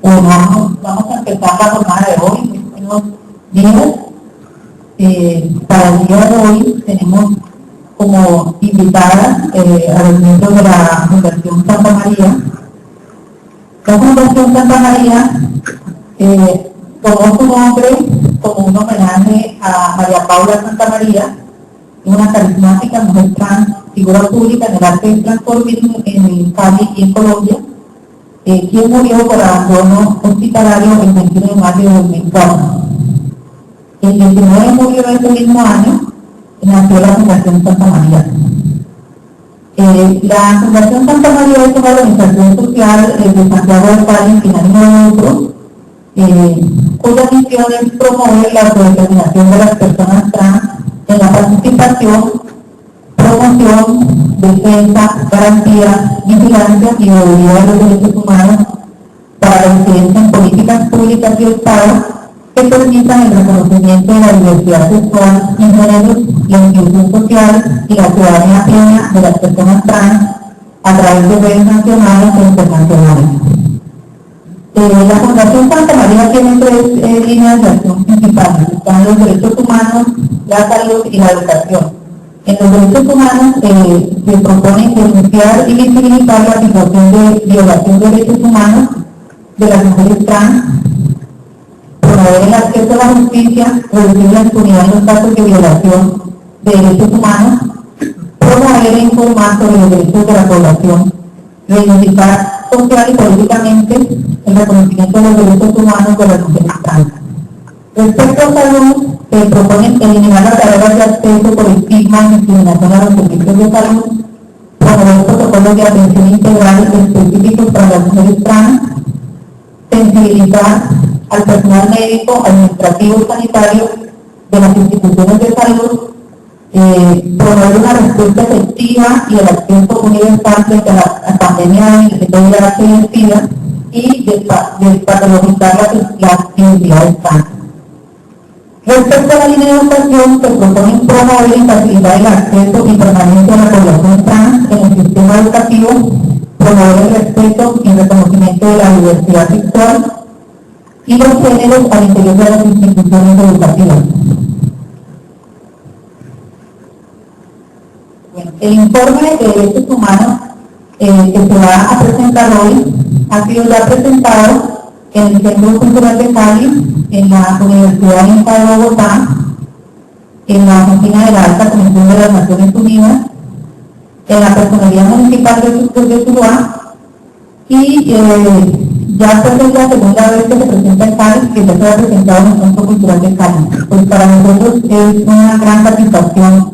Vamos a empezar la jornada de hoy, en unos días. Para el día de hoy tenemos como invitadas a los miembros de la Fundación Santa María. La Fundación Santa María tomó su nombre como un homenaje a María Paula Santa María, una carismática mujer trans, figura pública en el arte del transformismo en Cali y en Colombia, quien murió por abandono hospitalario el 21 de mayo de 2004. El 19 de julio de ese mismo año nació la Fundación Santa María. La Fundación Santa María es una organización social de Santiago de Cali sin ánimo de lucro, cuya misión es promover la autodeterminación de las personas trans en la participación, promoción, defensa, garantía, vigilancia y movilidad de los derechos humanos para la incidencia en políticas públicas y Estado que permitan el reconocimiento de la diversidad sexual y género, la inclusión social y la ciudadanía plena de las personas trans a través de redes nacionales e internacionales. La Fundación Santa María tiene tres líneas de acción principales: están los derechos humanos, la salud y la educación. En los derechos humanos se propone denunciar y visibilizar la situación de violación de derechos humanos de las mujeres trans, promover el acceso a la justicia, reducir la impunidad en los casos de violación de derechos humanos, promover e informar sobre los derechos de la población, reivindicar social y políticamente el reconocimiento de los derechos humanos de las mujeres trans. Respecto a salud, se proponen eliminar las barreras de acceso por estigma y discriminación a los servicios de salud, promover protocolos de atención integral específicos para las mujeres trans, sensibilizar al personal médico, administrativo y sanitario de las instituciones de salud, promover una respuesta efectiva y el acceso universal frente a la pandemia de VIH y SIDA y despatologizar las identidades trans. Respecto a la línea de educación, se propone promover y facilitar el acceso y permanencia de la población trans en el sistema educativo, promover el respeto y el reconocimiento de la diversidad sexual y los géneros al interior de las instituciones educativas. Bueno, el informe de derechos humanos que se va a presentar hoy ha sido ya presentado en el Centro Cultural de Cali, en la Universidad Inca de Bogotá, en la Oficina de la Alta Comisión de las Naciones Unidas, en la Personería Municipal de Tuluá, y ya esta es la segunda vez que se presenta en Cali, que ya se ha presentado en el Centro Cultural de Cali. Pues para nosotros es una gran satisfacción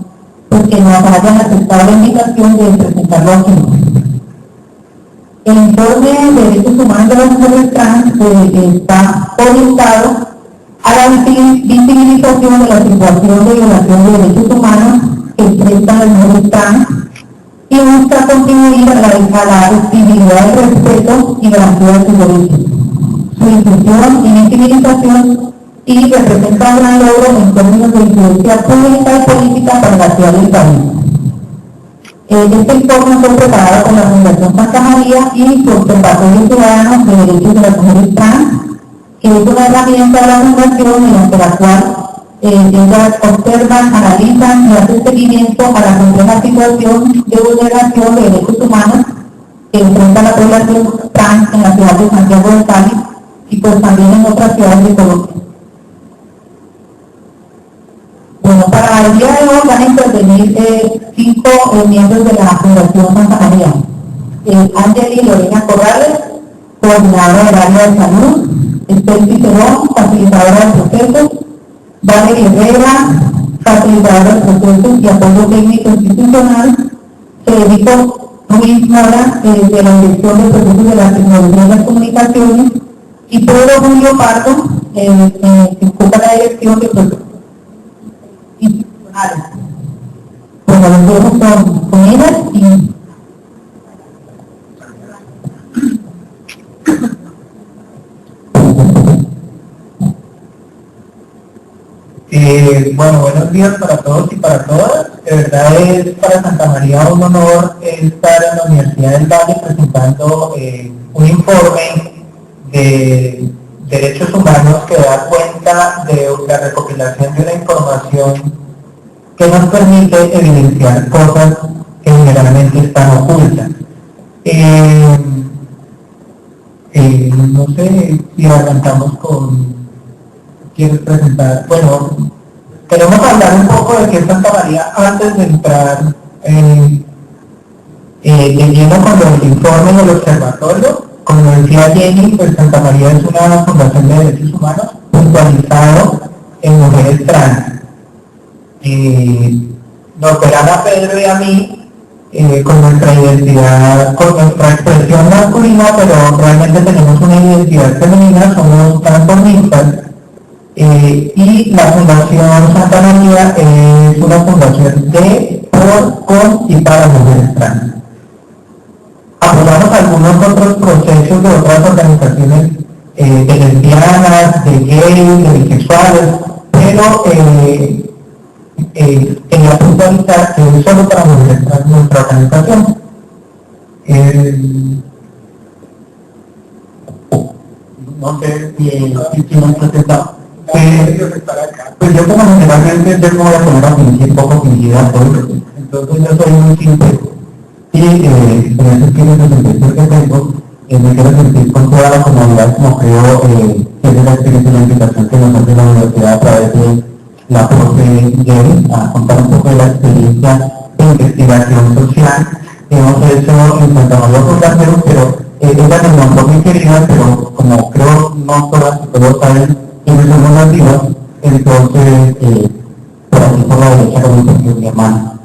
porque nos hayan aceptado la invitación de presentarlo aquí. El informe de derechos humanos de las mujeres trans está orientado a la visibilización de la situación de violación de derechos humanos que enfrentan las mujeres trans y busca contribuir a la visibilidad del respeto y garantía de sus derechos. Su inclusión y visibilización y representa un gran logro en términos de influencia pública y política para la ciudad del país. Este informe fue preparado por la Fundación Santa María y por Observatorio Ciudadano de Derechos de las Mujeres Trans, que es una herramienta de la Fundación mediante la cual ellas observan, analizan y hacen seguimiento a la compleja situación de vulneración de derechos humanos que enfrenta la población trans en la ciudad de Santiago de Cali y pues también en otras ciudades de Colombia. Bueno, para el día de hoy van a intervenir 5 miembros de la Fundación Santa María. Angeli Lorena Corrales, coordinadora del área de salud; Estel Cicerón, facilitadora de procesos; Valeria Herrera, facilitadora de procesos y apoyo técnico institucional; Federico Ruiz Mora, de la Dirección de Procesos de la Tecnología y las Comunicaciones; y Pedro Julio Pardo, que ocupa la Dirección de Procesos institucionales. Bueno, los dejo con ellas y bueno, buenos días para todos y para todas. De verdad es para Santa María un honor estar en la Universidad del Valle presentando un informe de derechos humanos que da cuenta de la recopilación de una información que nos permite evidenciar cosas que generalmente están ocultas. No sé si adelantamos con... ¿Quieres presentar? Bueno, queremos hablar un poco de qué es Santa María antes de entrar de lleno con el informe del observatorio. Como decía Jenny, pues Santa María es una fundación de derechos humanos puntualizado en mujeres trans. Nos verán a Pedro y a mí con nuestra identidad, con nuestra expresión masculina, pero realmente tenemos una identidad femenina, somos transformistas. Y la Fundación Santa María es una fundación de, por, con y para mujeres trans. Apoyamos algunos otros procesos de otras organizaciones de lesbianas, de gays, de bisexuales, pero quería puntualizar que es solo para mujeres trans nuestra organización. No sé si nos presentamos. Pues yo como generalmente yo me voy a poner a fingir poco fingida hoy, entonces yo soy muy simple y en esos 566 que tengo me quiero sentir con toda la comodidad como creo que es la experiencia y la invitación que nos hace la universidad a través de la profe Jerry a contar un poco de la experiencia de investigación social que hemos hecho en Santa María Fundación, pero ella me nombró muy querida, pero como creo no todas y todos saben quiénes somos nativos, entonces por aquí por la derecha con mi hermana.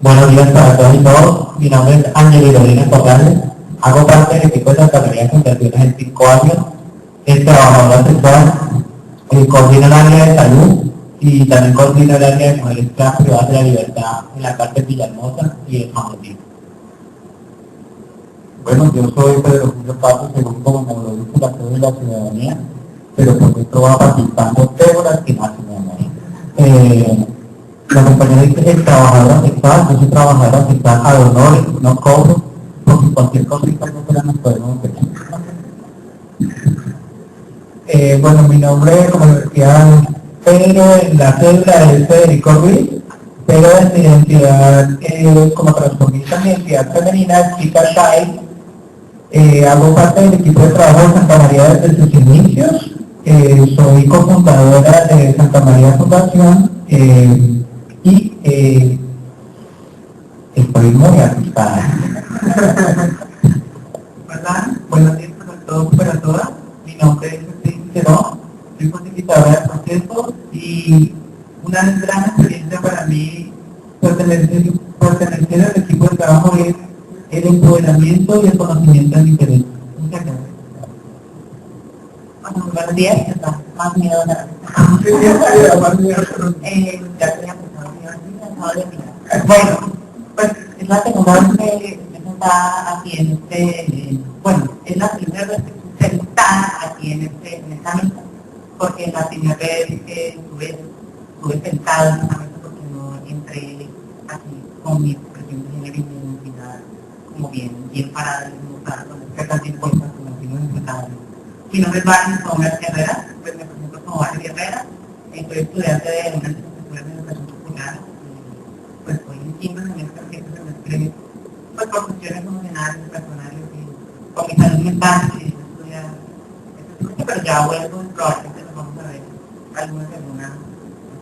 Buenos días para todos y todos, mi nombre es Ángel Hidolina Corrales, hago parte del equipo de Santa María Fundaciones en 5 años, es trabajadora sexual, coordino el área de salud y también coordino el área de mujeres trans privadas de la libertad en la cárcel Villahermosa y en Jamundí. Bueno, yo soy Pedro Julio Paso, según como lo dice la Cruz de la Ciudadanía, pero por esto va participando Débora Espinal, la compañera dice es trabajadora sexual, yo soy trabajadora sexual ad honores, no cobro, porque cualquier cosita no se la nos podemos pedir. Bueno, mi nombre, como decía Pedro, en la cédula es Federico Ruiz, pero en mi identidad como transformista, mi identidad femenina es Chica Shai. Hago parte del equipo de trabajo de Santa María desde sus inicios, soy cofundadora de Santa María Fundación y estoy muy asustada. ¿Verdad? Buenos días para todos y para todas. Mi nombre es Cristina Cerón, soy facilitadora de procesos y una gran experiencia para mí pertenecer al equipo de trabajo es el empoderamiento y el conocimiento de diferentes. Muchas gracias. Buenos días, está más miedo a la bueno, pues es la segunda vez que me está aquí en es la primera vez que se está aquí en esta mesa, porque la primera vez que estuve sentada en esta mesa porque no entré aquí con mi expresión de género y mi identidad como bien parada y montada con ciertas dispuestas como si no empezara. Mi nombre es Barney Somers Herrera, pues me presento como Barney Herrera, soy estudiante de una licenciatura en educación popular, pues soy un quinto semestre, pues por cuestiones emocionales, personales y por mi salud mental, y estudiar, pero ya vuelvo, probablemente nos vamos a ver algunas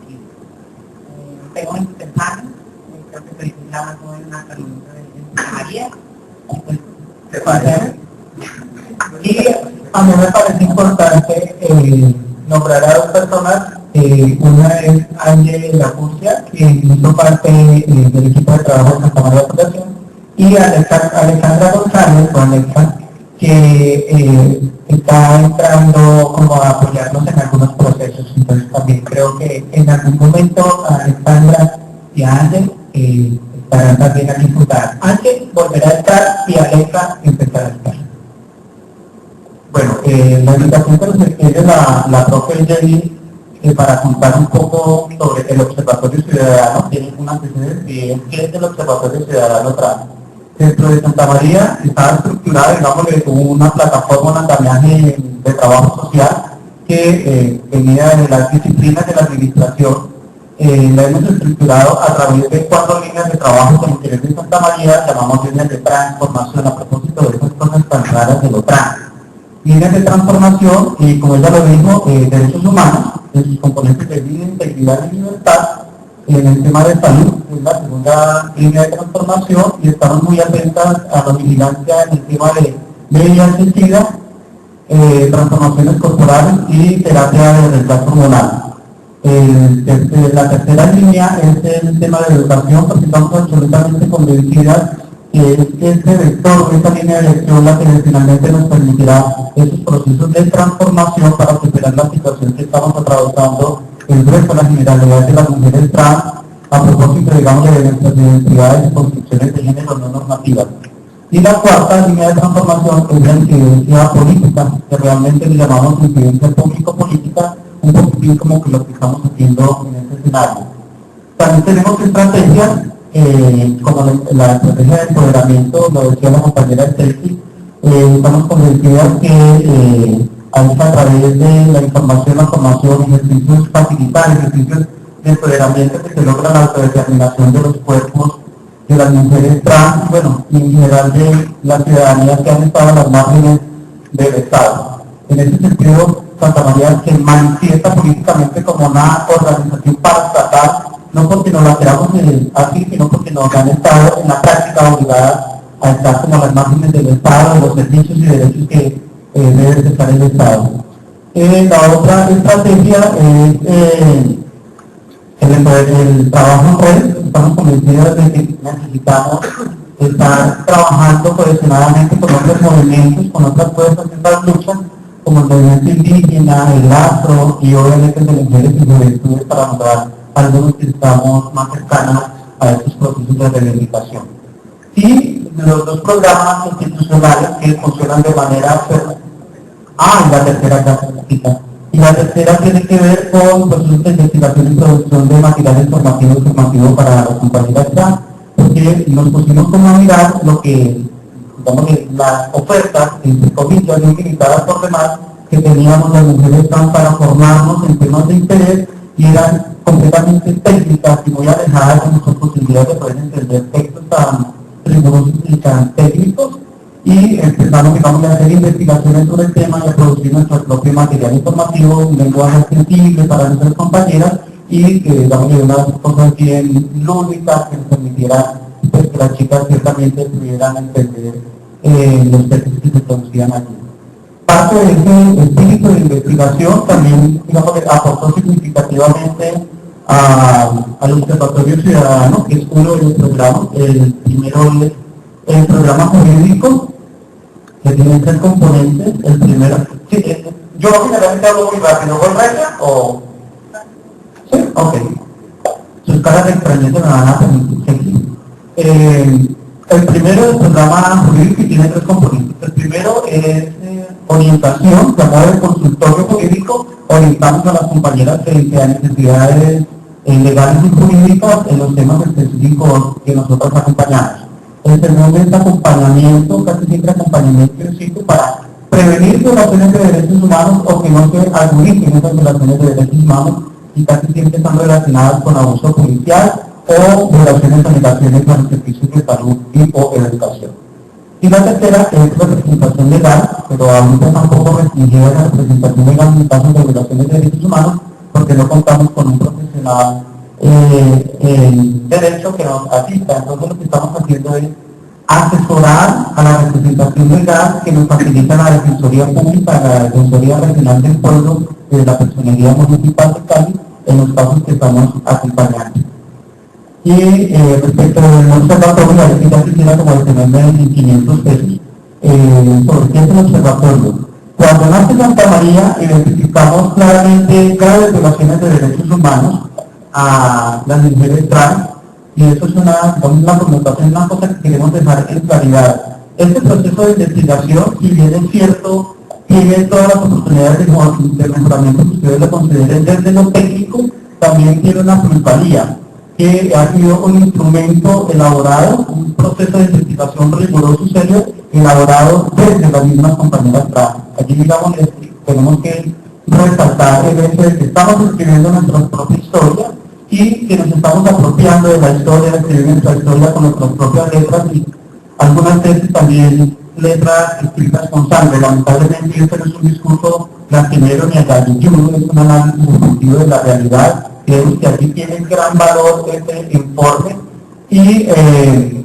aquí. Tengo 23 años, creo que soy la más joven en la carrera de Santa María, y pues, ¿te parece? Y a mí me parece importante nombrar a dos personas, una es Ángel Lacurcia, que hizo parte del equipo de trabajo de Santa María Fundación, y Alexandra González, o Alexa, que está entrando como a apoyarnos en algunos procesos. Entonces también creo que en algún momento Alexandra y Ángel estarán también aquí juntas. Ángel volverá a estar y Alexa empezará a estar. Bueno, la invitación que nos extiende la profe Jerry para contar un poco sobre el Observatorio Ciudadano, tiene un antecedente, ¿qué es el Observatorio Ciudadano Trans? Dentro de Santa María está estructurada, digamos, como una plataforma, un andamiaje de trabajo social que venía de las disciplinas de la administración. La hemos estructurado a través de 4 líneas de trabajo con interés de Santa María, llamamos líneas de transformación, a propósito de esas cosas tan raras de lo trans. Líneas de transformación, y como ella lo dijo, derechos humanos, en sus componentes de vida, integridad y libertad. En el tema de salud, es la segunda línea de transformación, y estamos muy atentas a la vigilancia en el tema de VIH-Sida, transformaciones corporales y terapia de reemplazo hormonal. La tercera línea es el tema de educación, porque estamos absolutamente convencidas que es este vector, esta línea de acción la que finalmente nos permitirá esos procesos de transformación para superar la situación que estamos atravesando el resto de la generalidad de las mujeres trans, a propósito, digamos, de nuestras identidades y construcciones de género no normativas. Y la cuarta línea de transformación es la incidencia política, que realmente le llamamos incidencia público-política, un poquitín como que lo que estamos haciendo en este escenario. También tenemos estrategias, como la estrategia de empoderamiento, lo decía la compañera Stacy, estamos convencidas que a través de la información, la formación, ejercicios facilitar, ejercicios de empoderamiento que se logra la autodeterminación de los cuerpos de las mujeres trans, bueno, y en general de la ciudadanía que han estado a las márgenes del Estado. En ese sentido, Santa María se manifiesta políticamente como una organización paraestatal, no porque nos la queramos así, sino porque nos han estado en la práctica obligadas a estar como a las márgenes del Estado, de los servicios y derechos que debe estar el Estado. La otra estrategia es el trabajo en red. Estamos convencidos de que necesitamos estar trabajando cohesionadamente con otros movimientos, con otras fuerzas de estas luchas, como el movimiento indígena, el afro y obviamente de mujeres y juventudes, para nombrar algunos que estamos más cercanos a estos procesos de reivindicación. Y los 2 programas institucionales que funcionan de manera y la tercera casa. Y la tercera tiene que ver con procesos de investigación y producción de material informativo y formativo para las compañeras trans, porque nos pusimos como a mirar lo que, digamos, las ofertas, entre comillas, limitadas por demás, que teníamos las mujeres trans para formarnos en temas de interés, y eran completamente técnicas y muy alejadas de nuestras posibilidades de poder entender textos tan rigurosos y tan técnicos, y empezamos, digamos, a hacer investigaciones sobre el tema y a producir nuestro propio material informativo, un lenguaje accesible para nuestras compañeras, y que, digamos, de unas cosas bien lúdicas que nos permitieran, pues, que las chicas ciertamente pudieran entender los textos que se producían allí. Parte de ese espíritu de investigación también, digamos, aportó significativamente al Observatorio Ciudadano, que es uno de los programas. El primero es el programa jurídico, que tiene 3 componentes. El primero, sí, yo generalmente hablo muy rápido, ¿voy recta o...? Sí, ok. Sus caras de extrañeza me van a permitir seguir. El primero es el programa jurídico y tiene 3 componentes. El primero es orientación, llamado el consultorio jurídico. Orientamos a las compañeras que tienen necesidades legales y jurídicas en los temas específicos que nosotros acompañamos. El segundo es acompañamiento, casi siempre acompañamiento en sitio, para prevenir violaciones de derechos humanos o que no se agudicen esas violaciones de derechos humanos, y casi siempre están relacionadas con abuso policial o violaciones o negaciones a los servicios de salud y o educación. Y la tercera es la representación legal, pero ahorita tampoco restringida la representación legal en casos de violaciones de derechos humanos, porque no contamos con un profesional en derecho que nos asista. Entonces lo que estamos haciendo es asesorar a la representación legal que nos facilita la Defensoría Pública, la Defensoría Regional del Pueblo de la Personería Municipal de Cali, en los casos que estamos acompañando. Y respecto al observatorio, a ya quisiera como detenerme en 500 pesos. ¿Sobre qué es el observatorio? Cuando nace Santa María, identificamos claramente graves violaciones de derechos humanos a las mujeres trans, y eso es una connotación, una cosa que queremos dejar en claridad. Este proceso de investigación, si bien es cierto, tiene todas las oportunidades de mejoramiento que ustedes lo consideren desde lo técnico, también tiene una plusvalía, que ha sido un instrumento elaborado, un proceso de investigación riguroso y serio, elaborado desde las mismas compañeras trans. Aquí, digamos, tenemos que resaltar el hecho de que estamos escribiendo nuestra propia historia y que nos estamos apropiando de la historia, de escribir nuestra historia con nuestras propias letras y algunas veces también letras escritas con sangre. Lamentablemente este no es un discurso lastimero ni agalilludo, es un análisis objetivo de la realidad. Creemos que aquí tiene gran valor este informe y de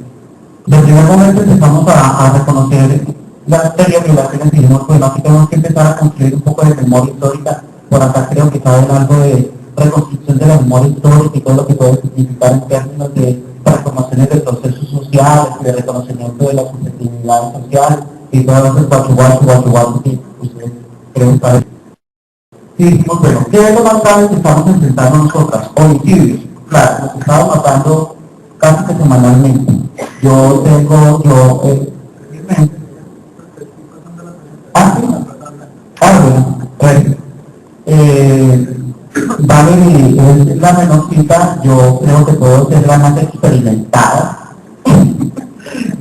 primer momento empezamos a reconocer las revelaciones y dijimos, bueno, aquí tenemos que empezar a construir un poco de memoria histórica. Por acá creo que cabe algo de reconstrucción de la memoria histórica y todo lo que puede significar en términos de transformaciones de procesos sociales, de reconocimiento de la subjetividad social y todo eso guacho que ustedes creo que saben. Y dijimos, bueno, ¿qué es lo más grave que estamos enfrentando nosotras? Homicidios. Claro, nos estamos matando casi que semanalmente. Valerie es la menorcita, yo creo que puedo ser la más experimentada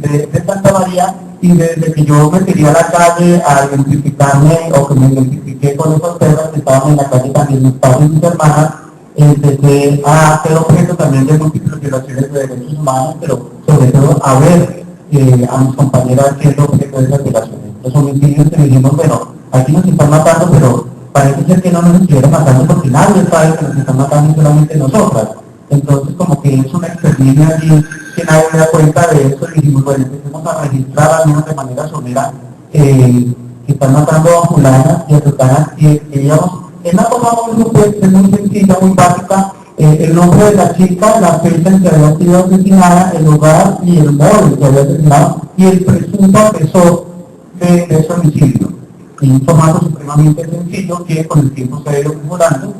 de Santa María, y desde que yo me tiré a la calle a identificarme o que me identifiqué con esas personas que estaban en la calle también, mis padres y mis hermanas, empecé a ser objeto también de múltiples violaciones de derechos humanos, pero sobre todo a ver a mis compañeras siendo objeto de esas violaciones. Los homicidios que dijimos, bueno, aquí nos están matando, pero parece ser que no nos estuvieran matando porque nadie sabe que nos están matando solamente nosotras. Entonces como que es una experiencia allí que nadie me da cuenta de eso y dijimos, bueno, empecemos a registrar al menos de manera somera que están matando a fulanas y a sultanas y digamos, en una forma muy sencilla, muy básica, el nombre de la chica, la fecha en que había sido asesinada, el lugar y el móvil que había asesinado y el presunto agresor de ese homicidio. Y un formato supremamente sencillo que con el tiempo se ha ido mejorando.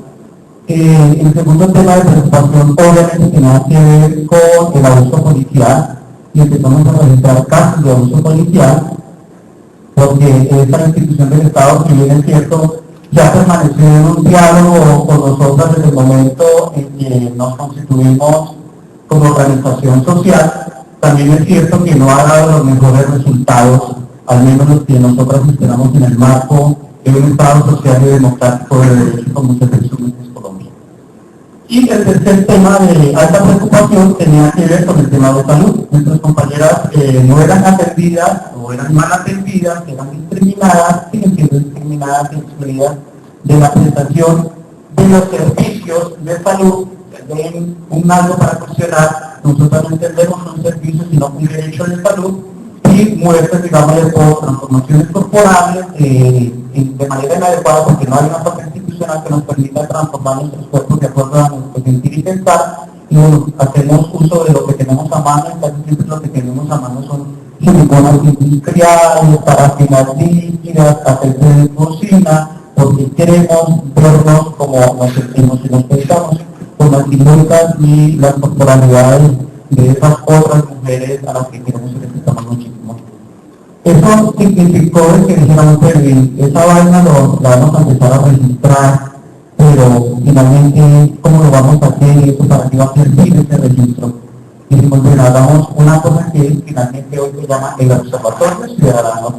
El segundo tema de preocupación obviamente tenía que ver con el abuso policial y empezamos a registrar casos de abuso policial porque esta institución del Estado, si bien es cierto, ya permaneció en un diálogo con nosotros desde el momento en que nos constituimos como organización social. También es cierto que no ha dado los mejores resultados, al menos los que nosotros esperamos en el marco de un Estado social y democrático de derechos como se presume en Colombia. Y el tercer tema de alta preocupación tenía que ver con el tema de salud. Nuestras compañeras no eran atendidas o eran mal atendidas, eran discriminadas, siguen siendo discriminadas y excluidas de la prestación de los servicios de salud. Den un algo para cuestionar, nosotros no entendemos un servicio sino un derecho de salud y muestras, digamos, por transformaciones corporales de manera inadecuada porque no hay una parte institucional que nos permita transformar nuestros cuerpos de acuerdo a nuestro sentir y pensar y bueno, hacemos uso de lo que tenemos a mano y casi siempre lo que tenemos a mano son siliconas industriales, parafinas líquidas, aceite de cocina, porque queremos vernos como nos sentimos y nos pensamos con las siluetas y las corporalidades de esas otras mujeres a las que queremos y respetamos muchísimo. Eso significó que dijéramos, esa vaina la vamos a empezar a registrar, pero finalmente, ¿cómo lo vamos a hacer? ¿Eso para qué va a servir ese registro? Dijimos, bueno, hagamos una cosa que finalmente hoy se llama el Observatorio Ciudadano.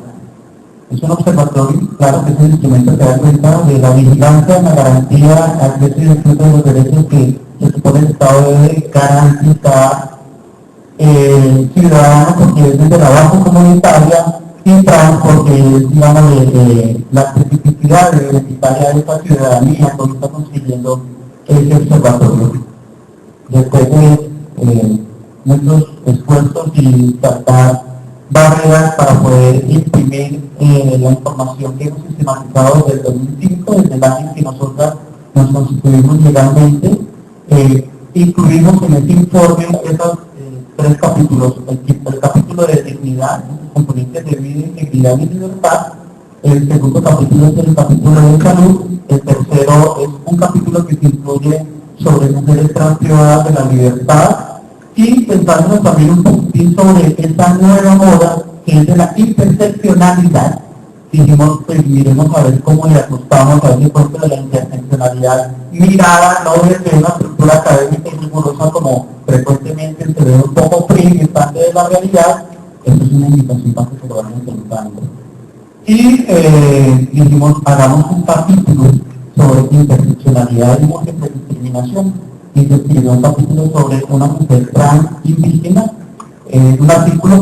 Es un observatorio, claro que es un instrumento que da cuenta de la vigilancia, la garantía, acceso y disfrute de los derechos que se supone el Estado debe garantizar ciudadano, porque es desde la base comunitaria, y trans porque es, digamos, la especificidad identitaria de esta ciudadanía que está consiguiendo ese observatorio. Después de nuestros esfuerzos y tratar barreras para poder imprimir la información que hemos sistematizado desde el 2005, desde el año en que nosotras nos constituimos legalmente, incluimos en este informe esos tres capítulos, el capítulo de dignidad, los componentes de vida, integridad y libertad, el segundo capítulo es el capítulo de salud, el tercero es un capítulo que se incluye sobre mujeres trans privadas de la libertad, y pensando también un poquitín sobre esta nueva moda que es de la interseccionalidad. Dijimos, pues miremos a ver cómo le ajustamos a ese cuento de la interseccionalidad mirada no desde una estructura académica y rigurosa como frecuentemente se ve un poco frío y distante de la realidad, esto es una invitación para que se lo vayan intentando. Y dijimos, hagamos un capítulo sobre interseccionalidad y múltiple discriminación. Y se escribió un capítulo sobre una mujer trans indígena, un artículo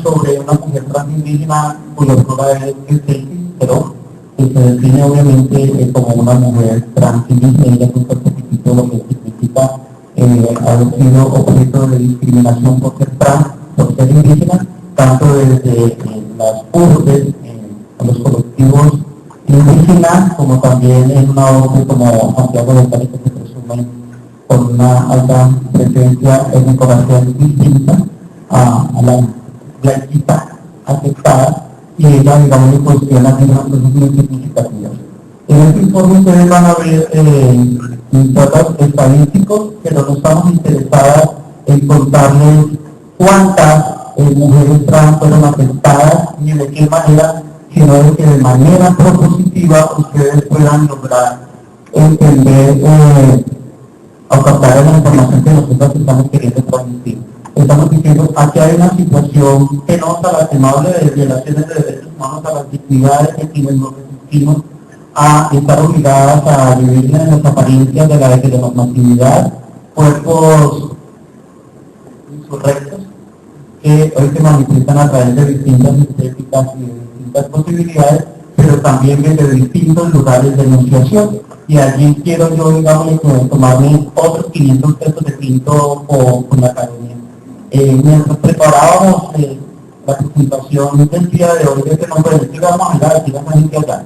sobre una mujer trans indígena cuya autora es Stacy, pero que se define obviamente como una mujer trans indígena. Ella cuenta un poquitito lo que significa haber sido objeto de discriminación por ser trans, por ser indígena, tanto desde las urbes, los colectivos indígenas, como también en una urbe como Santiago de Cali, que se presume con una alta presencia étnico-racial distinta a la blanquita afectada, y ella, digamos, cuestiona algunas cosas muy significativas. En este informe ustedes van a ver datos estadísticos, pero no estamos interesados en contarles cuántas mujeres trans fueron afectadas ni de qué manera, sino de que de manera propositiva ustedes puedan lograr entender o captar la información que nosotros estamos queriendo transmitir. Estamos diciendo, aquí hay una situación que no es relacionable de violaciones de derechos humanos a las dignidades de quienes nos resistimos a estar obligadas a vivir en las apariencias de la heteronormatividad, cuerpos insurrectos que hoy se manifiestan a través de distintas estéticas y de distintas posibilidades, pero también desde distintos lugares de enunciación. Y allí quiero yo, digamos, tomarme otros 500 pesos de tinto con la academia. Mientras preparábamos la presentación del día de hoy, de este nombre, de qué vamos a hablar, de qué vamos a hablar.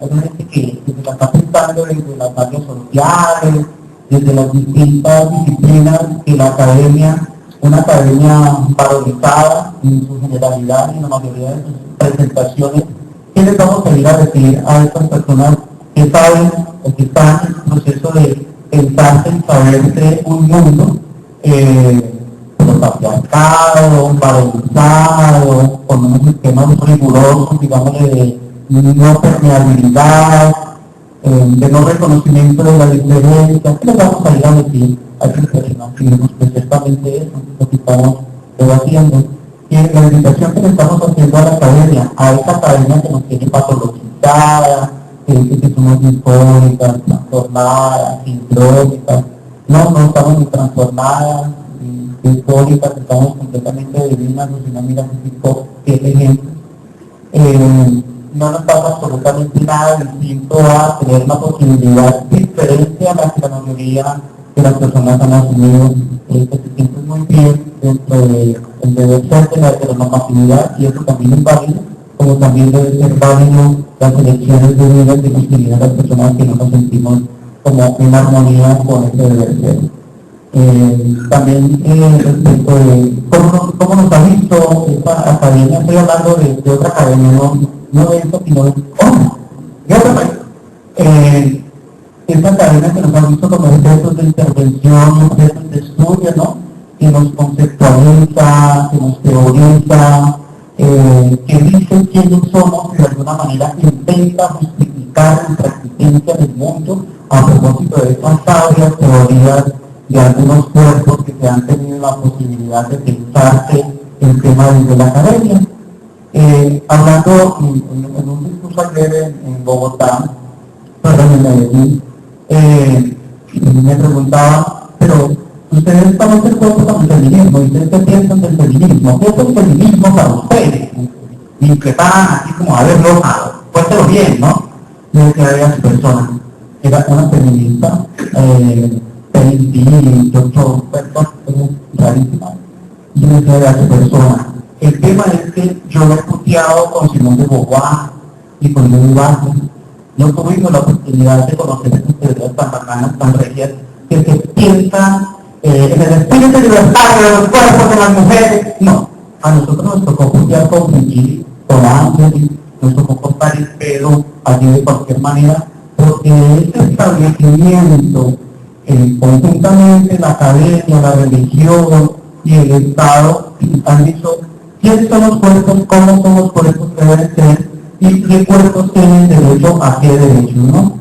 Hay gente que se la está pensando desde las áreas sociales, desde las distintas disciplinas que la academia, una academia valorizada en su generalidad y en la mayoría de sus presentaciones, ¿qué les vamos a ir a decir a estas personas que saben o que están en el proceso de pensarse y saberse un mundo patriarcado, valorizado, con unos esquemas rigurosos, digamos, de no permeabilidad, de no reconocimiento de la diferencia? ¿Qué les vamos a ir a decir a esas personas? Y precisamente eso lo que estamos debatiendo. Y la invitación que le estamos haciendo a la academia, a esa academia que nos tiene patologizada, que dice que somos disfóricas, trastornadas, sindrómicas. No estamos ni transformadas, ni disfóricas, estamos completamente divinas, si no miras un tipo que ejemplo. No nos pasa absolutamente nada distinto a tener una posibilidad diferente a la que la mayoría de las personas han asumido, que se sienten muy bien dentro del deber ser de la heteronormatividad, y eso también es válido, como también debe ser válido las elecciones de vida que nos tienen las personas que no nos sentimos como en armonía con ese deber ser. También respecto de cómo nos ha visto esta academia, estoy hablando de otra academia, no de esto, sino de otro país. Esta academia que nos ha visto como objetos de intervención, objetos de estudio, ¿no? Que nos conceptualiza, que nos teoriza, que dice quiénes somos y de alguna manera intenta justificar nuestra existencia en el mundo a propósito de estas sabias teorías de algunos cuerpos que se han tenido la posibilidad de pensarse el tema desde la academia. Hablando en un discurso ayer en Bogotá, perdón, en Medellín, me preguntaban, pero ustedes están en el cuerpo con el feminismo, y ustedes qué piensan del feminismo, ¿qué es el feminismo para ustedes? Y que están así como a ver rojado, cuéntelo bien, ¿no? Yo decía a su persona, era una feminista, doctor, rarísima. Y yo decía a su persona, el tema es que yo lo he puteado con Simón de Beauvoir y con Louis Barton. No tuvimos la oportunidad de conocer esas teorías tan bacanas, tan regias, que se piensan en el espíritu libertario de los cuerpos de las mujeres. No, a nosotros nos tocó putear con Brigitte, con Ángel, nos tocó cortar el pelo allí de cualquier manera, porque este establecimiento, conjuntamente la academia, la religión y el Estado han dicho quiénes son los cuerpos, cómo son los cuerpos que deben ser y qué cuerpos tienen derecho a qué derechos, ¿no?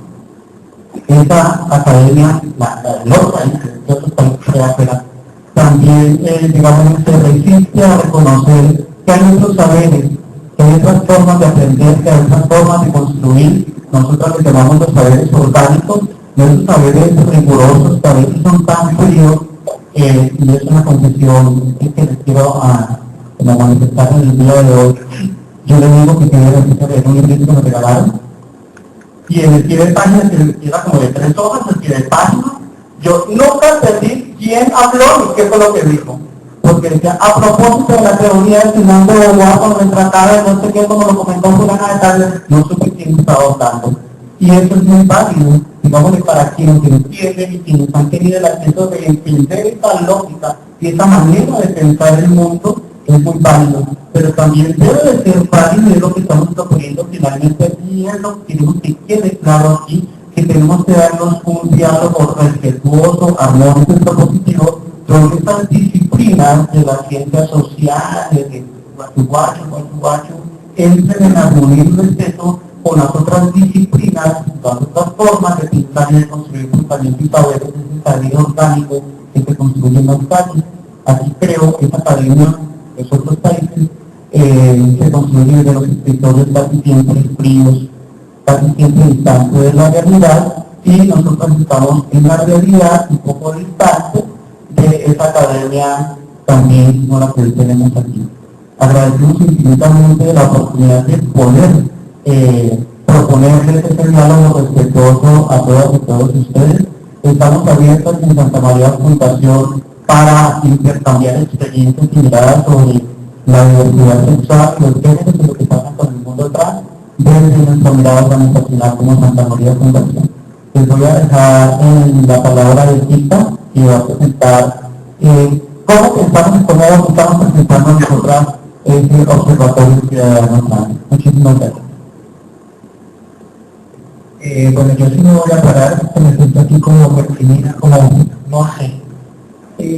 Esa academia, la de los países, de otros países, allá afuera, también, digamos, se resiste a reconocer que hay otros saberes, que hay otras formas de aprender, que hay otras formas de construir. Nosotros le llamamos los saberes orgánicos, no esos saberes rigurosos que a veces son tan fríos, y es una confesión que les quiero manifestar en el día de hoy. Yo le digo que quiero leer un libro que me regalaron, y en el pie de página, que era como de 3 hojas, el pie de página, yo nunca entendí quién habló y qué fue lo que dijo. Porque decía, a propósito de la teoría del final de Beauvoir con nuestra cara, no sé qué, como lo comentó fulana de tal, no supe quién estaba hablando. Y eso es muy válido, digamos, para quienes entienden y quienes han tenido el acceso de entender esa lógica y esa manera de pensar el mundo, es muy válido. Pero también debe de ser válido, y es lo que estamos proponiendo finalmente, y es lo que queremos que quede claro aquí, que tenemos que darnos un diálogo respetuoso, armónico y propositivo sobre estas disciplinas de las ciencias sociales, de guachuguacho, entren en armonía y respeto con las otras disciplinas, las otras formas de pensar y de construir pensamiento y saberes, ese saber orgánico que se construye en las calles. Aquí creo que esta academia de otros países se construye desde los escritores casi siempre fríos, casi siempre distantes de la realidad, y nosotros estamos en la realidad un poco distantes de esa academia también como la que hoy tenemos aquí. Agradecemos infinitamente la oportunidad de poder proponerles este diálogo respetuoso a todas y todos ustedes. Estamos abiertos en Santa María Fundación para intercambiar experiencias y miradas sobre la diversidad sexual, los géneros y lo que pasa con el mundo trans, desde nuestra mirada organizacional como Santa María Fundación. Les voy a dejar la palabra de Tita y va a presentar cómo pensamos y cómo estamos presentando nosotras este observatorio ciudadano trans. Muchísimas gracias. Bueno, yo sí me voy a parar, me siento aquí como definida, como no sé.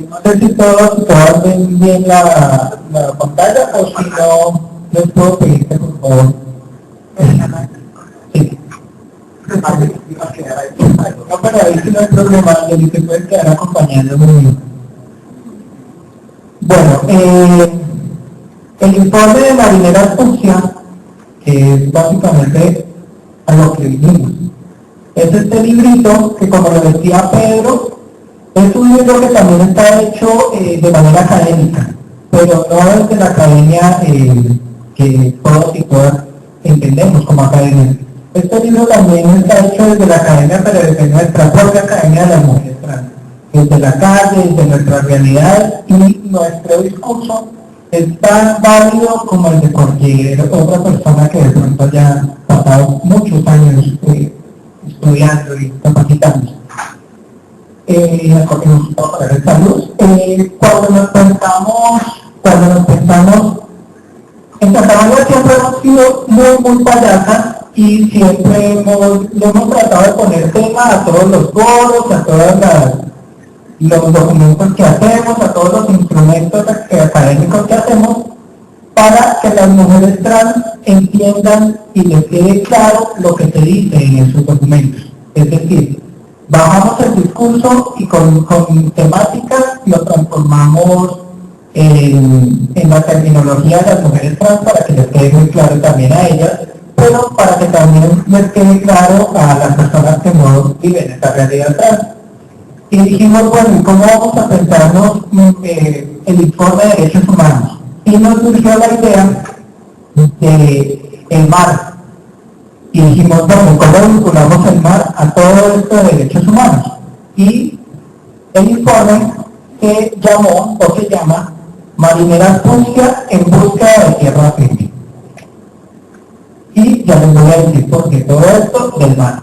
No sé si todas ven bien la pantalla o si no, les puedo pedirte por favor. Sí. No, pero ahí sí no hay problema, y te puedes quedar acompañándome. Bueno, el informe de Marinera Astucia, que es básicamente a lo que vivimos. Es este librito que, como lo decía Pedro, es un libro que también está hecho de manera académica, pero no desde la academia que todos y todas entendemos como academia. Este libro también está hecho desde la academia, pero desde nuestra propia academia de las mujeres trans, desde la calle, desde nuestra realidad, y nuestro discurso es tan válido como el de cualquier otra persona que de pronto haya pasado muchos años estudiando y capacitándose. Porque nos puedo poner esta luz. Cuando nos pensamos, en Santa María siempre hemos sido muy payasas y siempre hemos tratado de poner tema a todos los foros, a todos los documentos que hacemos, a todos los instrumentos académicos que hacemos, para que las mujeres trans entiendan y les quede claro lo que se dice en esos documentos. Es decir, bajamos el discurso y con temáticas lo transformamos en la terminología de las mujeres trans para que les quede muy claro también a ellas, pero para que también les quede claro a las personas que no viven esta realidad trans. Y dijimos, bueno, ¿cómo vamos a pensarnos el informe de derechos humanos? Y nos surgió la idea del mar. Y dijimos, bueno, ¿cómo vinculamos el mar a todo esto de derechos humanos? Y el informe se llamó, o se llama, Marinera Astucia en búsqueda de tierra firme. Y ya les voy a decir por qué todo esto del mar.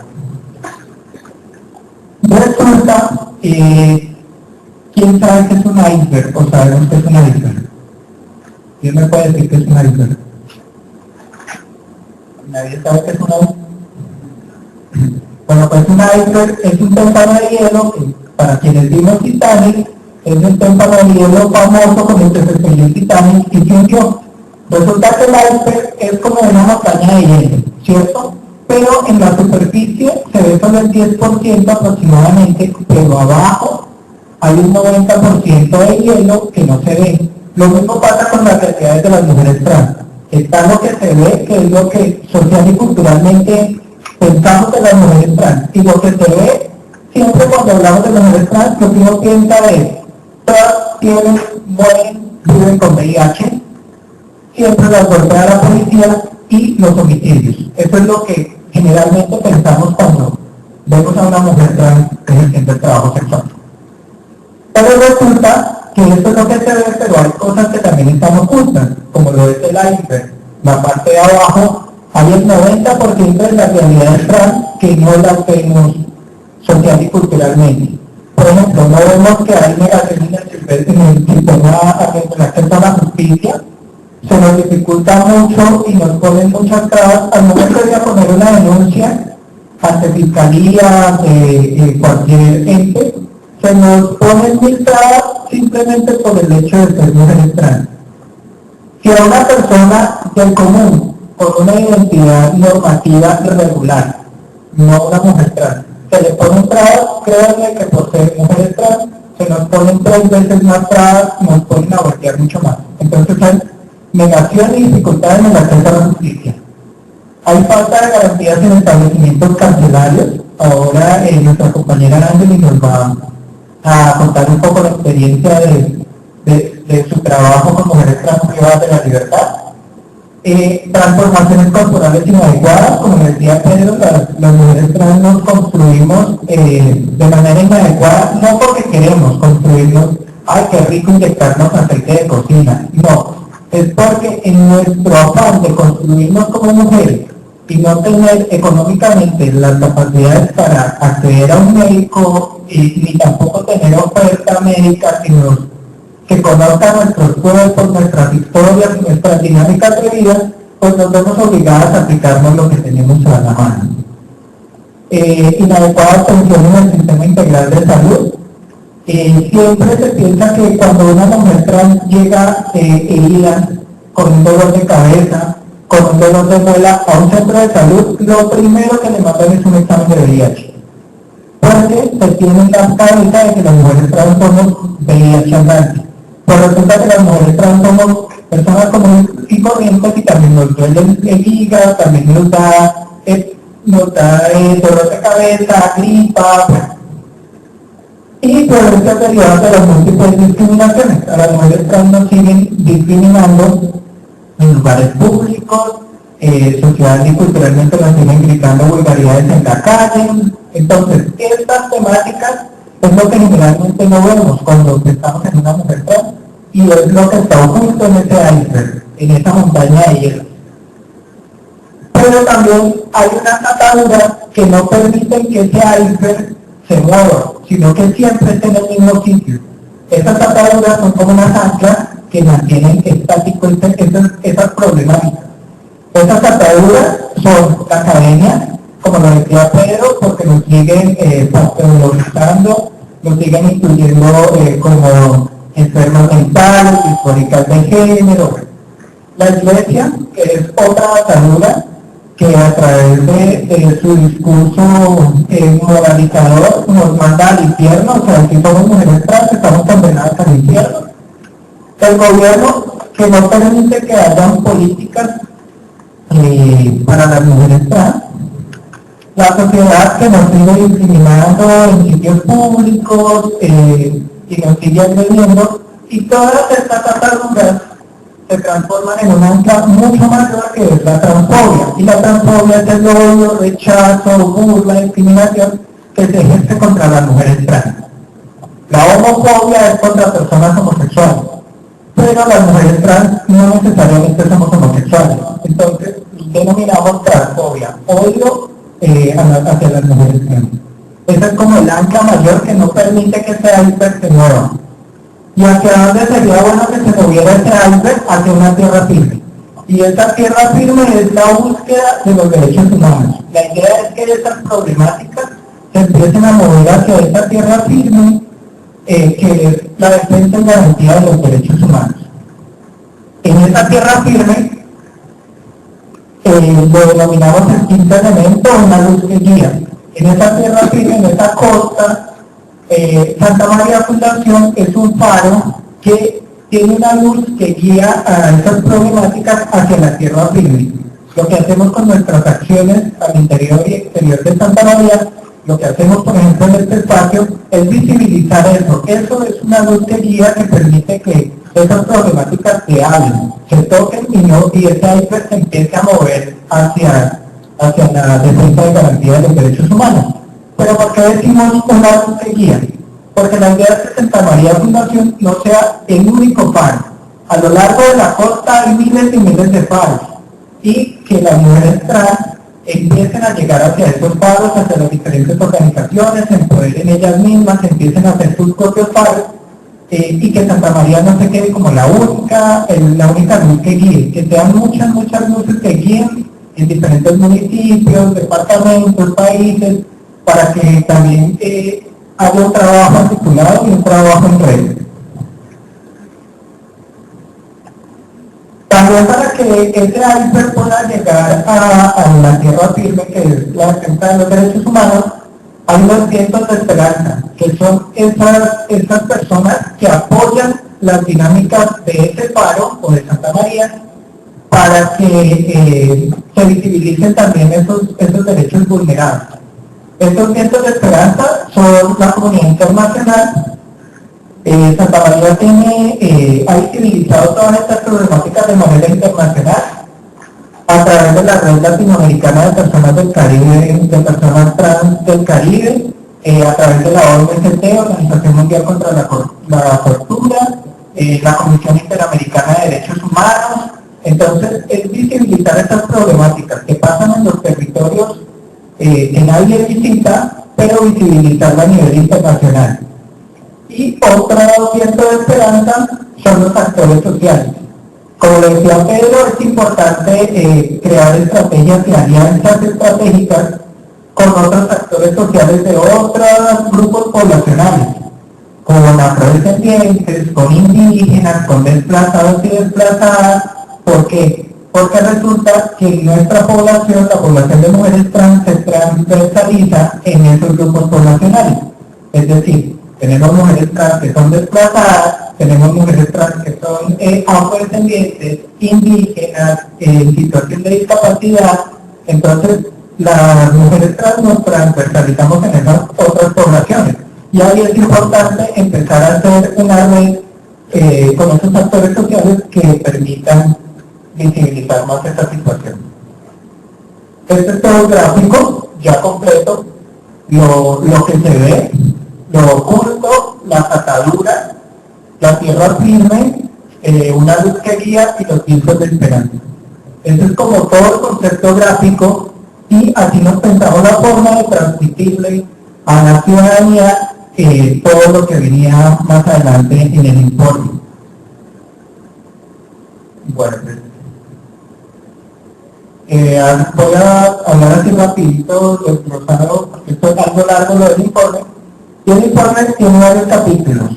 Resulta, ¿quién sabe qué es un iceberg? ¿O sabemos qué es un iceberg? ¿Quién me puede decir qué es un iceberg? ¿Nadie sabe qué es un iceberg? Bueno, pues un iceberg es un témpano de hielo que, para quienes vimos Titanic, es un témpano de hielo famoso con el que se estrelló Titanic y se hundió. Resulta que el iceberg es como una montaña de hielo, ¿cierto? Pero en la superficie se ve solo el 10% aproximadamente, pero abajo hay un 90% de hielo que no se ve. Lo mismo pasa con las realidades de las mujeres trans. Está lo que se ve, que es lo que social y culturalmente pensamos de las mujeres trans. Y lo que se ve, siempre cuando hablamos de las mujeres trans, lo que uno piensa es, todas tienen, mueren, viven con VIH, siempre las golpea la policía y los homicidios. Eso es lo que generalmente pensamos cuando vemos a una mujer trans ejerciendo el trabajo sexual. Pero resulta que esto es lo que se ve, pero hay cosas que también están ocultas, como lo es el iceberg. La parte de abajo, hay el 90% de las realidades trans que no las vemos social y culturalmente. Por ejemplo, no vemos que hay negación en el sistema de acceso a la justicia, se nos dificulta mucho y nos ponen muchas trabas al momento de poner una denuncia ante fiscalía, cualquier ente, se nos ponen mil trabas simplemente por el hecho de ser mujeres trans. Si a una persona del común, con una identidad normativa irregular, no una mujer trans, se le ponen trabas, créanme que por ser mujeres trans, se nos ponen 3 veces más trabas, nos ponen a voltear mucho más. Entonces hay negación y dificultades en el acceso a la justicia. Hay falta de garantías en establecimientos carcelarios. Ahora nuestra compañera Angeli nos va a contar un poco la experiencia de su trabajo con mujeres trans privadas de la libertad. Transformaciones corporales inadecuadas, como decía Pedro, las mujeres trans nos construimos de manera inadecuada, no porque queremos construirnos, ay qué rico inyectarnos aceite de cocina, no, es porque en nuestro afán de construirnos como mujeres y no tener económicamente las capacidades para acceder a un médico ni tampoco tener oferta médica que conozcan nuestros cuerpos, nuestras historias, nuestras dinámicas de vida, pues nos vemos obligadas a aplicarnos lo que tenemos a la mano. Inadecuada atención en el sistema integral de salud. Siempre se piensa que cuando una mujer trans llega herida, con un dolor de cabeza, con un dolor de muela a un centro de salud, lo primero que le mandan es un examen de VIH. Porque se tiene la cabeza de que las mujeres trans somos VIH andante. Pues resulta que las mujeres trans somos personas comunes y corrientes y también nos duele el hígado, también nos da dolor de cabeza, gripa, y violencias derivadas de las múltiples discriminaciones. A las mujeres trans nos siguen discriminando en lugares públicos, social y culturalmente nos siguen gritando vulgaridades en la calle. Entonces, estas temáticas es lo que generalmente no vemos cuando estamos en una mujer trans y es lo que está oculto en ese iceberg, en esa montaña de hielo. Pero también hay unas ataduras que no permiten que ese iceberg se mueva, sino que siempre esté en el mismo sitio. Esas ataduras son como unas anclas que mantienen estático esas problemáticas. Esas ataduras son la academia, como lo decía Pedro, porque nos siguen patologizando, nos siguen incluyendo como enfermos mentales, disfóricas de género. La iglesia, que es otra atadura, que a través de su discurso moralizador nos manda al infierno, o sea, si somos mujeres trans estamos condenadas al infierno. El gobierno que no permite que hayan políticas para las mujeres trans, la sociedad que nos sigue discriminando en sitios públicos y nos sigue agrediendo, y todas estas ataduras se transforman en un ancla mucho mayor que es la transfobia. Y la transfobia es el odio, rechazo, burla, discriminación que se ejerce contra las mujeres trans. La homofobia es contra personas homosexuales, pero las mujeres trans no necesariamente somos homosexuales. Entonces, denominamos transfobia, odio hacia las mujeres trans. Ese es como el ancla mayor que no permite que ese iceberg se mueva. ¿Y hacia dónde sería bueno que se moviera ese iceberg? Hacia una tierra firme. Y esa tierra firme es la búsqueda de los derechos humanos. La idea es que esas problemáticas se empiecen a mover hacia esa tierra firme, que es la defensa y garantía de los derechos humanos. En esa tierra firme, lo denominamos el quinto elemento, una luz que guía. En esa tierra firme, en esa costa, Santa María Fundación es un faro que tiene una luz que guía a esas problemáticas hacia la tierra firme. Lo que hacemos con nuestras acciones al interior y exterior de Santa María, lo que hacemos, por ejemplo, en este espacio, es visibilizar eso. Eso es una luz que guía que permite que esas problemáticas se hablen, se toquen y ese iceberg se empiece a mover hacia la defensa y garantía de los derechos humanos. Pero ¿por qué decimos una luz que guía? Porque la idea es que Santa María Fundación no sea el único faro. A lo largo de la costa hay miles y miles de faros, y que las mujeres trans empiecen a llegar hacia esos faros, hacia las diferentes organizaciones, empoderen ellas mismas, empiecen a hacer sus propios faros, y que Santa María no se quede como la única luz que guíe, que sean muchas luces que guíen en diferentes municipios, departamentos, países, para que también haya un trabajo articulado y un trabajo en red. También para que ese iceberg pueda llegar a la tierra firme, que es la defensa de los derechos humanos, hay unos vientos de esperanza, que son esas personas que apoyan las dinámicas de ese faro o de Santa María para que se visibilicen también esos derechos vulnerados. Estos vientos de esperanza son la comunidad internacional. Santa María ha visibilizado todas estas problemáticas de manera internacional a través de la Red Latinoamericana de Personas del Caribe, de Personas Trans del Caribe, a través de la OMST, Organización Mundial contra la Tortura, la Comisión Interamericana de Derechos Humanos. Entonces, es visibilizar estas problemáticas que pasan en los territorios que nadie visita, pero visibilizarlo a nivel internacional. Y otro viento de esperanza son los actores sociales. Como le decía Pedro, es importante crear estrategias y alianzas estratégicas con otros actores sociales de otros grupos poblacionales, con afrodescendientes, con indígenas, con desplazados y desplazadas. ¿Por qué? Porque resulta que nuestra población, la población de mujeres trans, se transversaliza en esos grupos poblacionales. Es decir, tenemos mujeres trans que son desplazadas, tenemos mujeres trans que son afrodescendientes, indígenas, en situación de discapacidad. Entonces, las mujeres trans nos transversalizamos en esas otras poblaciones. Y ahí es importante empezar a hacer una red con esos actores sociales que permitan visibilizar más esta situación. Este es todo el gráfico, ya completo, lo que se ve, lo oculto, las ataduras, la tierra firme, una luz que guía y los vientos de esperanza. Ese es como todo el concepto gráfico, y así nos pensamos la forma de transmitirle a la ciudadanía todo lo que venía más adelante en el informe. Bueno, voy a hablar así rapidito, desglosado, porque esto es algo largo lo del informe. Y el informe tiene varios capítulos.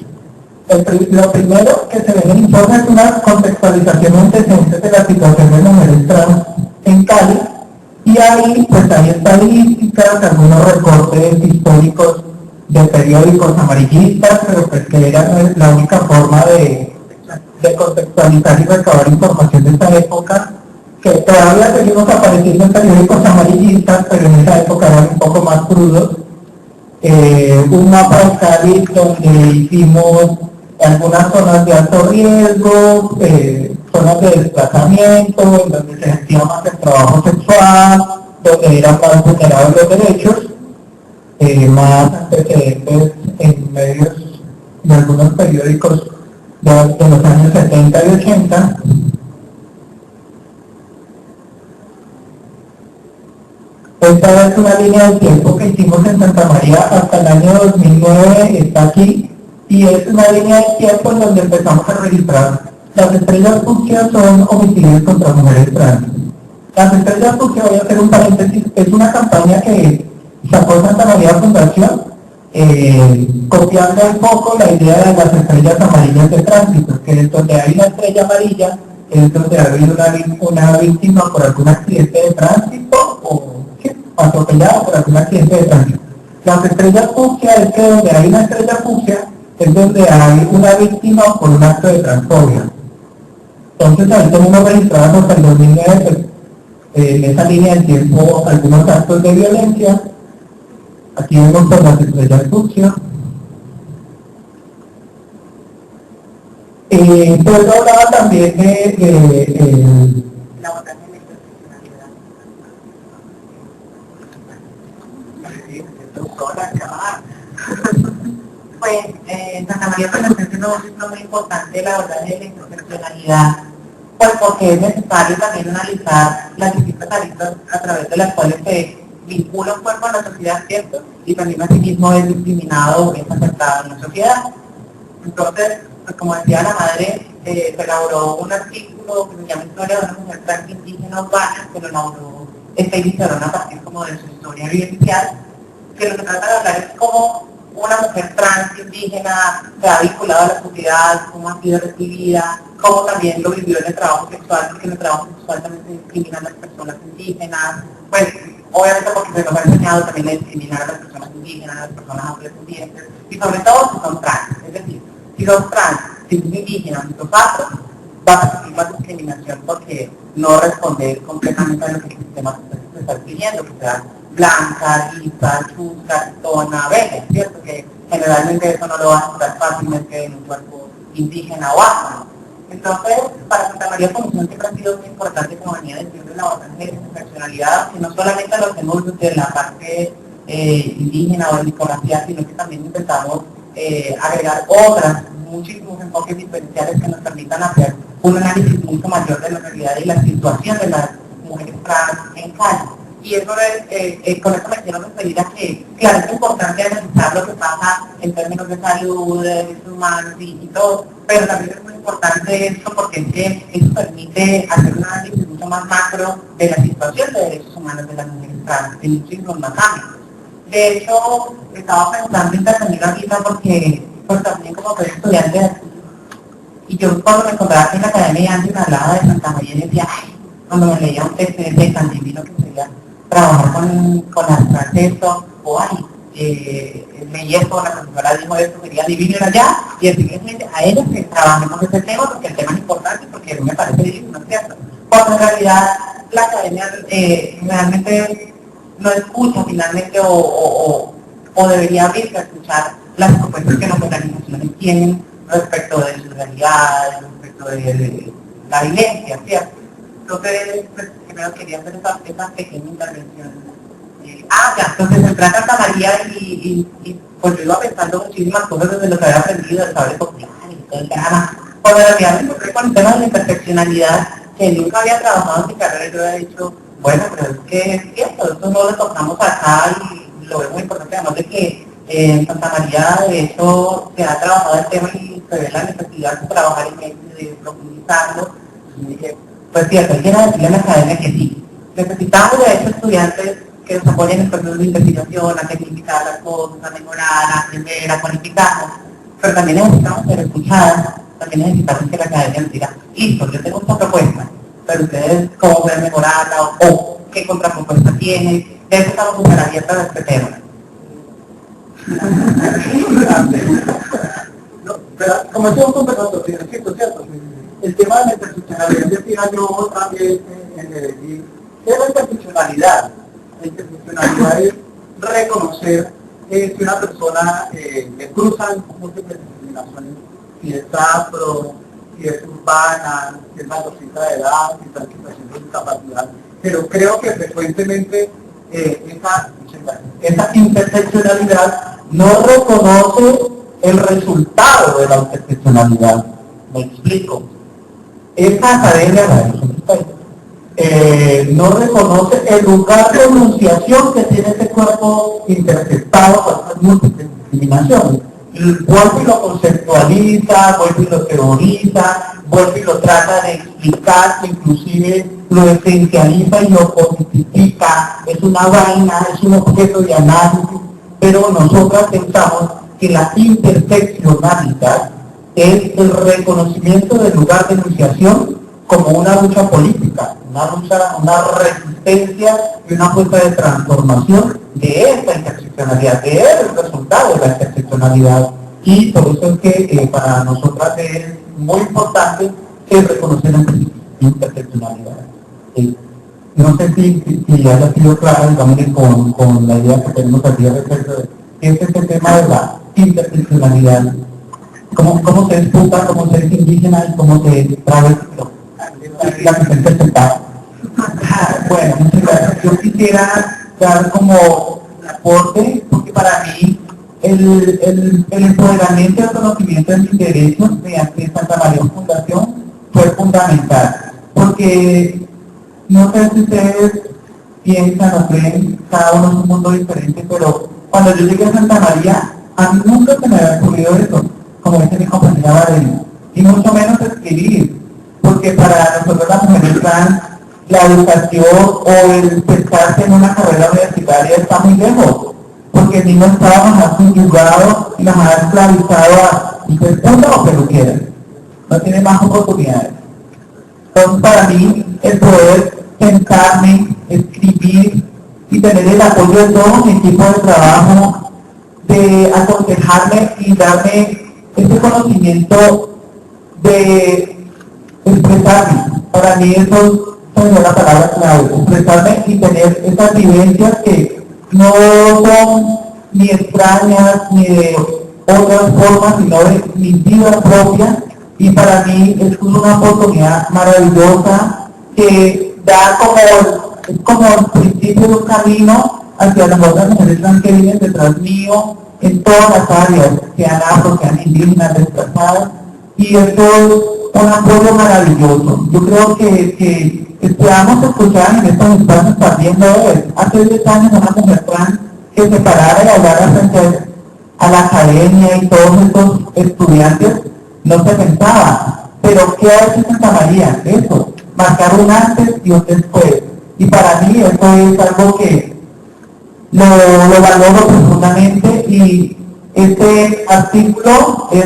Lo primero que se ve en el informe es una contextualización antecedente de la situación de mujeres trans en Cali, y ahí pues hay estadísticas, algunos recortes históricos de periódicos amarillistas, pero pues que era la única forma de contextualizar y recabar información de esta época, que todavía seguimos apareciendo en periódicos amarillistas, pero en esa época eran un poco más crudos. Un mapa de Cali donde hicimos algunas zonas de alto riesgo, zonas de desplazamiento, en donde se hacía más el trabajo sexual, donde eran más vulnerables los derechos, más antecedentes en medios de algunos periódicos de los años 70 y 80. Esta es una línea de tiempo que hicimos en Santa María hasta el año 2009, está aquí, y es una línea de tiempo en donde empezamos a registrar. Las estrellas fucsias son homicidios contra mujeres trans. Las estrellas fucsias, voy a hacer un paréntesis, es una campaña que sacó Santa María Fundación, copiando un poco la idea de las estrellas amarillas de tránsito, que es donde hay una estrella amarilla, es donde ha habido una víctima por algún accidente de tránsito o atropellada por algún accidente de tránsito. Las estrellas fucsia es que donde hay una estrella fucsia es donde hay una víctima por un acto de transfobia. Entonces ahí tenemos registrados hasta el 2009, pues, en esa línea del tiempo, algunos actos de violencia. Aquí vemos por las estrellas fucsia. Pues hablaba también de La votación de interseccionalidad. Pues Santa María Presencia es un ejemplo muy importante, la verdad, de la interseccionalidad, pues porque es necesario también analizar las distintas aristas a través de las cuales se vincula un cuerpo a la sociedad, ¿cierto? Y también asimismo es discriminado o es aceptado en la sociedad. Entonces, pues como decía la madre, se elaboró un artículo que se llama Historia de una mujer trans indígena urbana, que lo elaboró esta Cicerón a partir como de su historia vivencial, que lo que trata de hablar es cómo una mujer trans indígena se ha vinculado a la sociedad, cómo ha sido recibida, cómo también lo vivió en el trabajo sexual, porque en el trabajo sexual también se discriminan a las personas indígenas, pues obviamente porque se nos ha enseñado también a discriminar a las personas indígenas, a las personas afrodescendientes, y sobre todo si son trans, es decir, si son trans, si son indígenas, si son afro, va a sufrir más discriminación porque no responder completamente a lo que el sistema se está pidiendo, que sea blanca, lisa, chusca, tona, bella, ¿cierto? Que generalmente eso no lo va a encontrar fácilmente en un cuerpo indígena o afro. Entonces, para Santa María Comisión siempre ha sido muy importante, como venía diciendo, la base de interseccionalidad, que no solamente lo hacemos desde la parte indígena o de discografía, sino que también intentamos agregar otras, muchísimos enfoques diferenciales que nos permitan hacer un análisis mucho mayor de la realidad y la situación de las mujeres trans en Cali. Y eso es, con eso me quiero referir a que, claro, es importante analizar lo que pasa en términos de salud, de derechos humanos y todo, pero también es muy importante esto porque es que eso permite hacer un análisis mucho más macro de la situación de derechos humanos de las mujeres trans, en muchísimos más ámbitos. De hecho, estaba pensando intervenir ahorita porque, pues también como soy estudiante de aquí, y yo cuando me encontraba aquí en la academia antes me hablaba de Santa María y decía, ay, cuando me leía un texto de tan divino que sería trabajar con las francesas, o ay, leí esto, la profesora dijo esto, sería divino ir allá, y evidentemente a ellos que trabajemos ese tema porque el tema es importante, porque me parece divino, ¿no es cierto? Cuando en realidad la academia realmente no escucha finalmente o debería abrirse a escuchar las propuestas que las organizaciones tienen respecto de su realidad, respecto de la vivencia, ¿cierto? Entonces, pues, primero quería hacer esa pequeña intervención. Entonces entré a Santa María y pues yo iba pensando muchísimas cosas desde lo que había aprendido, el saber popular y todo el drama. Cuando en realidad me encontré con el tema de la interseccionalidad, que nunca había trabajado en mi carrera, yo había dicho, bueno, pero es que es cierto, esto no lo tocamos acá y lo veo muy importante, además de que en Santa María, de hecho, se ha trabajado el tema y se ve la necesidad de trabajar en él y de profundizarlo. Y dije, pues cierto, quiero decirle a la academia que sí. Necesitamos, de hecho, estudiantes que nos apoyen en procesos de investigación, a tecnificar las cosas, a mejorar, a aprender, a cualificarnos. Pero también necesitamos ser escuchadas, también necesitamos que la academia nos diga, listo, yo tengo esta propuesta, pero ustedes cómo pueden mejorarla o qué contrapropuesta tienen. De eso estamos súper abiertas a este tema. No, pero como es un punto es cierto, el tema de la interseccionalidad, decía yo otra vez en decir, ¿qué es la interseccionalidad? La interseccionalidad es reconocer que una persona que cruzan múltiples discriminaciones, si es afro, si es urbana, si es mayorcita de edad, si está en situación de discapacidad, pero creo que frecuentemente esa interseccionalidad no reconoce el resultado de la interseccionalidad. Me explico. Esta academia no reconoce el lugar de enunciación que tiene ese cuerpo intersectado por estas múltiples discriminaciones. Vuelve y lo conceptualiza, vuelve y lo teoriza, vuelve y lo trata de explicar, inclusive lo esencializa y lo positifica, es una vaina, es un objeto de análisis, pero nosotros pensamos que la interseccionalidad es el reconocimiento del lugar de enunciación como una lucha política, una resistencia y una apuesta de transformación de esta interseccionalidad, de el resultado de la interseccionalidad. Y por eso es que para nosotras es muy importante reconocer la interseccionalidad. No sé si haya sido claro, digamos, con la idea que tenemos aquí respecto de qué es este tema de la interseccionalidad, cómo se disputa, cómo se es indígena y cómo se travesti, la que se interpreta. Bueno, muchas gracias. Yo quisiera dar como aporte, porque para mí el empoderamiento y el conocimiento de mis derechos mediante Santa María Fundación fue fundamental, porque no sé si ustedes piensan o creen, cada uno es un mundo diferente, pero cuando yo llegué a Santa María, a mí nunca se me había ocurrido eso, como dice mi compañera Valeria, y mucho menos escribir, porque para nosotros las mujeres trans, la educación o el pensarse en una carrera universitaria está muy lejos, porque el niño estaba más subyugado y más esclavizado a puta o peluquera, no tiene más oportunidades. Entonces para mí el poder sentarme, escribir y tener el apoyo de todo mi equipo de trabajo, de aconsejarme y darme ese conocimiento de expresarme. Para mí eso es la palabra clave, expresarme y tener esas vivencias que no son ni extrañas ni de otras formas, sino de mi vida propia. Y para mí es una oportunidad maravillosa que da como el principio de un camino hacia las otras mujeres trans que viven detrás mío en todas las áreas, sean afro, sean indígenas, desplazadas, y esto es un apoyo maravilloso. Yo creo que esperamos escuchar en estos espacios también hace 10 años una mujer trans que se parara y hablara frente a la academia y todos estos estudiantes. No se pensaba, pero ¿qué ha hecho Santa María? Eso, marcar un antes y un después. Y para mí eso es algo que lo valoro profundamente, y este artículo es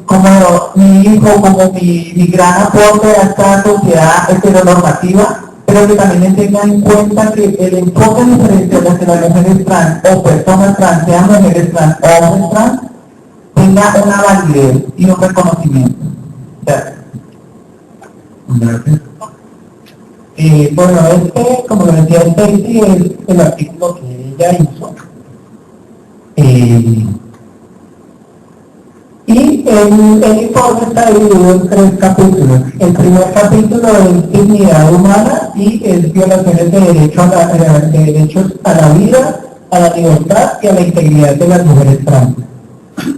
como mi hijo, como mi gran aporte a esta sociedad heteronormativa, pero que también tenga en cuenta que el enfoque diferencial hacia las mujeres trans o personas trans, sean mujeres trans o hombres trans, tenga una validez y un reconocimiento. Gracias. Bueno, como lo decía Stacy, es el artículo que ella hizo. Y el informe está dividido en 3 capítulos. El primer capítulo es dignidad humana y es violaciones de derechos a la vida, a la libertad y a la integridad de las mujeres trans.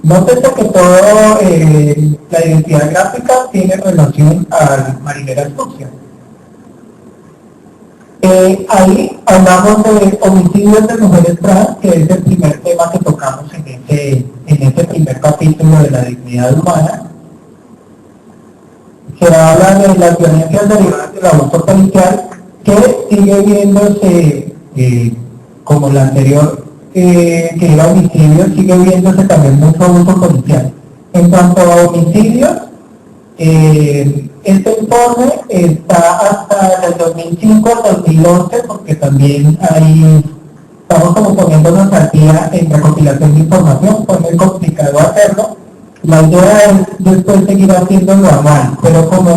Nótese que todo la identidad gráfica tiene relación al marinera sucia. Ahí hablamos de homicidios de mujeres trans, que es el primer tema que tocamos en este primer capítulo de la dignidad humana. Se habla de las violencias derivadas del abuso policial, que sigue viéndose como la anterior, que era homicidio, sigue viéndose también mucho abuso policial. En cuanto a homicidios, este informe está hasta el 2005 al 2011, porque también ahí estamos como poniéndonos al día en recopilación de información, pues es complicado hacerlo. La idea es después seguir haciéndolo anual, pero como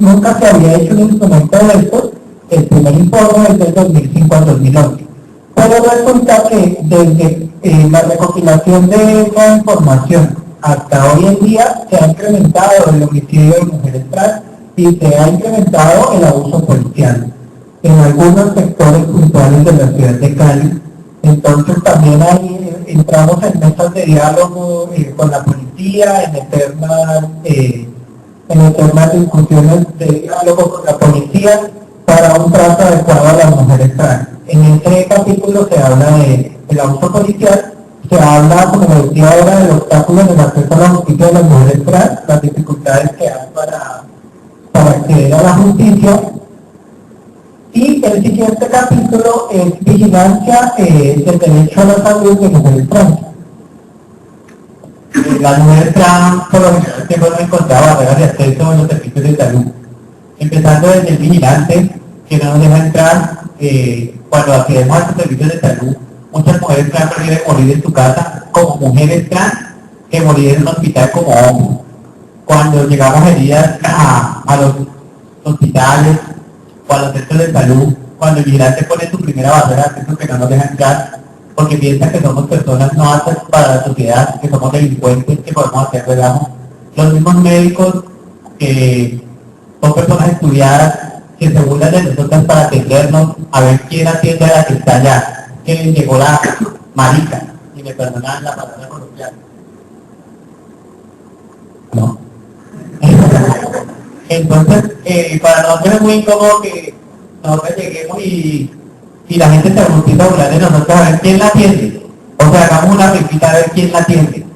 nunca se había hecho un instrumento de esto, el primer informe es del 2005 al 2011. Pero resulta que desde la recopilación de esa información hasta hoy en día se ha incrementado el homicidio de mujeres trans y se ha incrementado el abuso policial en algunos sectores puntuales de la ciudad de Cali. Entonces también ahí entramos en mesas de diálogo con la policía, en eternas discusiones de diálogo con la policía para un trato adecuado a las mujeres trans. En este capítulo se habla del abuso policial, se habla, como decía ahora, del obstáculo en el acceso a la justicia de las mujeres trans, las dificultades que hay para acceder a la justicia. Y el siguiente capítulo es vigilancia del derecho a la salud de mujeres trans. Las mujeres trans, por lo general, siempre han encontrado barreras de acceso a los servicios de salud. empezando desde el vigilante, que no nos deja entrar, cuando accedemos a los servicios de salud, muchas mujeres trans prefieren morir en su casa como mujeres trans que morir en un hospital como hombres. Cuando llegamos heridas a los hospitales o a los centros de salud, cuando el vigilante pone su primera barrera, es que no nos deja entrar, porque piensa que somos personas no aptas para la sociedad, que somos delincuentes, que podemos hacer relajo. Los mismos médicos que son personas estudiadas, que se burlan de nosotros para atendernos, a ver quién atiende a la que está allá, quién llegó la marica, y me perdonan la palabra coloquial. ¿No? Entonces, para nosotros es muy incómodo que nosotros lleguemos y la gente se empieza a burlar de nosotros a ver quién la atiende. O sea, hagamos una repita a ver quién la atiende.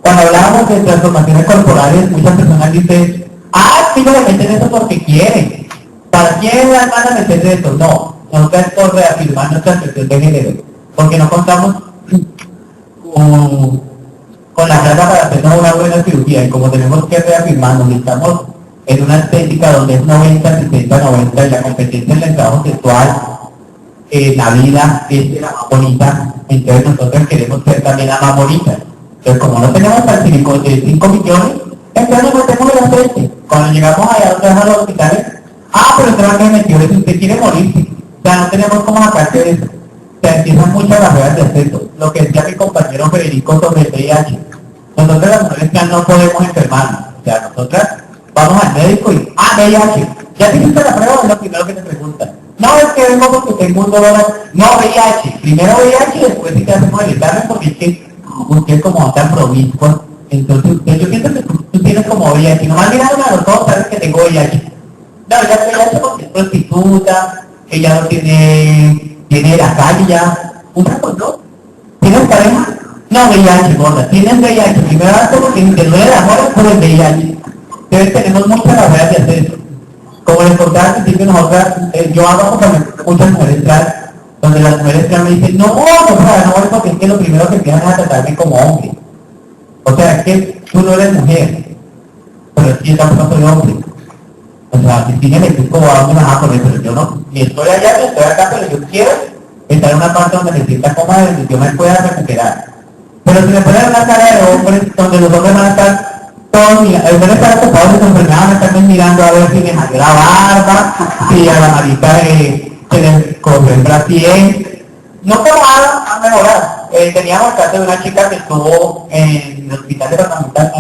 Cuando hablábamos de transformaciones corporales, muchas personas dicen, sí, no le meten eso porque quieren. ¿Para quién las van a meter eso? No, nosotros es por reafirmar nuestra expresión de género, porque no contamos con la plata para hacernos una buena cirugía, y como tenemos que reafirmarnos y estamos en una estética donde es 90, 60, 90, y la competencia en el trabajo sexual, la vida es la más bonita, entonces nosotros queremos ser también la más bonita. Entonces, como no tenemos para el 5 millones, entonces nos metemos en la frente. Cuando llegamos allá a los hospitales, pero usted va a metido eso, usted quiere morirse. O sea, no tenemos cómo sacarse de eso. O sea, empiezan muchas barreras de acceso. Lo que decía mi compañero Federico sobre el VIH. Nosotros las mujeres ya no podemos enfermarnos. O sea, nosotras vamos al médico y, VIH. ¿Ya te hiciste la prueba? Es lo primero que te preguntan. No, es que vengo porque tengo un dolor. No, VIH. Primero VIH y después sí que hacemos el examen porque es que usted es como tan promiscuo. Entonces, yo pienso que tú tienes como VIH. Nomás mirando a los ojos sabes que tengo VIH. No, ya VIH porque es prostituta, ella no tiene la calle ya. ¿Usa condón? ¿Tienes pareja? No, VIH, gorda. Tienes VIH. Primero porque te duele la amor por el VIH. Entonces tenemos muchas barreras de acceso. Como les contaba al principio, nosotras, yo hago con muchas mujeres trans, donde las mujeres trans me dicen, no, porque es que lo primero que empiezan es a tratarme como hombre. O sea, es que tú no eres mujer, pero sí tampoco soy hombre. O sea, si tiene el equipo, vamos a poner, pero yo no, ni estoy allá, ni estoy acá, pero yo quiero estar en una parte donde me sienta cómoda, donde yo me pueda recuperar. Pero si me ponen una cara de hombres, donde los hombres van a estar todos, el van a estar ocupados de su enfermedad, van a estar mirando a ver si me salió la barba, si a la marica se les corrió el brasier. No como a mejorar. Teníamos el caso de una chica que estuvo en el hospital departamental,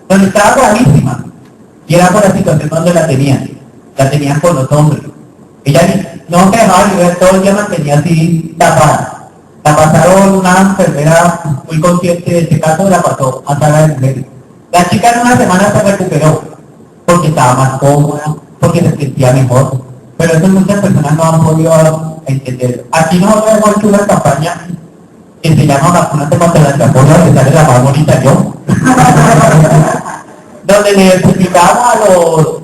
donde estaba gravísima. Y era por la situación donde la tenían por los hombres. Ella no se dejaba ni ver, todo el día mantenía así tapada. La pasaron una enfermera muy consciente de este caso, la pasó a sala de mujeres. La chica en una semana se recuperó, porque estaba más cómoda, porque se sentía mejor. Pero eso muchas personas no han podido entender. Aquí nosotros hemos hecho una campaña que se llama Vacúnate contra la Chapolla, que sale la más bonita yo. Donde le explicamos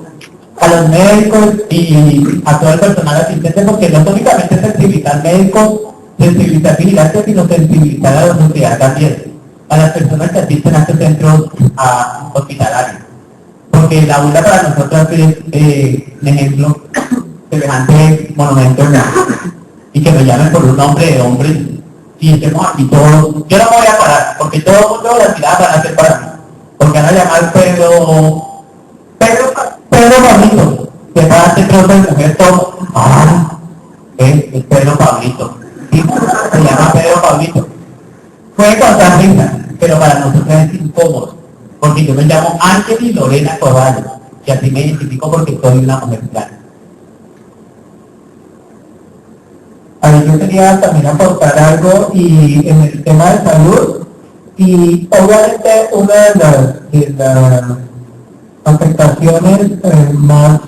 a los médicos y a todo el personal asistente, porque no únicamente es sensibilizar médicos, sensibilizar vigilantes, sino sensibilizar a la sociedad también, a las personas que asisten a estos centros hospitalarios. Porque la burla para nosotros es, un ejemplo, semejante monumento y que me llamen por un nombre de hombre y estemos aquí todos. Yo no me voy a parar, porque todo el mundo las miradas van a ser para mí. Porque van a llamar Pedro Pablito, que va a hacer trozo de mujer todo. Es Pedro Pablito. ¿Sí? Se llama Pedro Pablito. Puede causar risa, pero para nosotros es incómodo, porque yo me llamo Ángel Lorena Corrales, y así me identifico porque soy una mujer trans. Yo quería también aportar algo y en el tema de salud, y obviamente una de las afectaciones más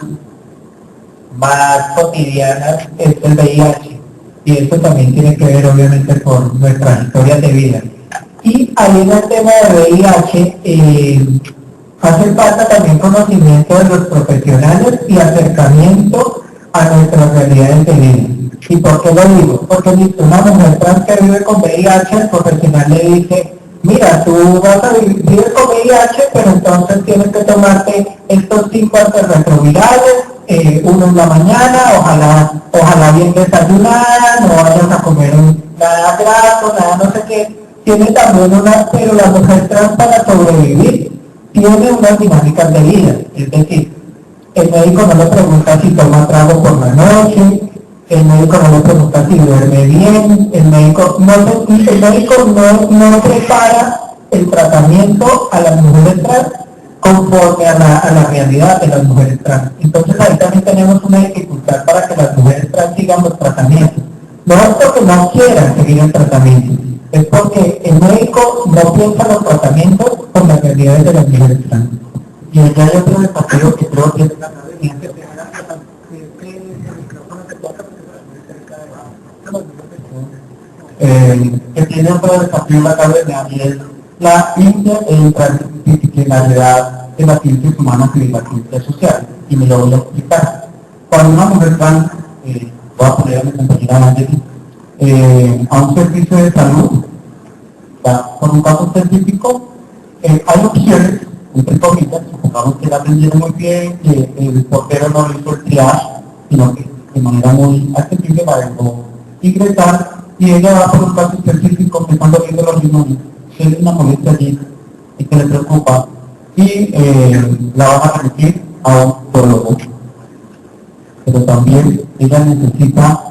cotidianas es el VIH, y esto también tiene que ver obviamente con nuestras historias de vida. Y ahí en el tema de VIH hace falta también conocimiento de los profesionales y acercamiento a nuestras realidades de vida. ¿Y por qué lo digo? Porque una mujer trans que vive con VIH, el profesional le dice, mira, tú vas a vivir con VIH, pero entonces tienes que tomarte estos 5 antirretrovirales, uno en la mañana, ojalá bien desayunar, no vayas a comer nada graso, nada no sé qué. Tiene también pero la mujer trans para sobrevivir tiene unas dinámicas de vida, es decir, el médico no le pregunta si toma trago por la noche, el médico no le pregunta si duerme bien, el médico no prepara el tratamiento a las mujeres trans conforme a la realidad de las mujeres trans. Entonces ahí también tenemos una dificultad para que las mujeres trans sigan los tratamientos. No es porque no quieran seguir el tratamiento, es porque el médico no piensa los tratamientos con las realidades de las mujeres trans. Y allá hay otro desafío que creo que es la academia, que tiene otro desafío en la academia, y es la interdisciplinaridad de las ciencias humanas y de la ciencia social. Y me lo voy a explicar. Cuando una mujer trans, voy a poner a mi compañera Angeli, a un servicio de salud, con un caso específico, hay opciones, entre comillas, supongamos que la atendieron muy bien, que el portero no le hizo el triage, sino que de manera muy accesible la dejó ingresar, y ella va por un caso específico que cuando viendo los riñones, que es una molestia allí y que le preocupa, y la van a remitir a un podólogo. Pero también ella necesita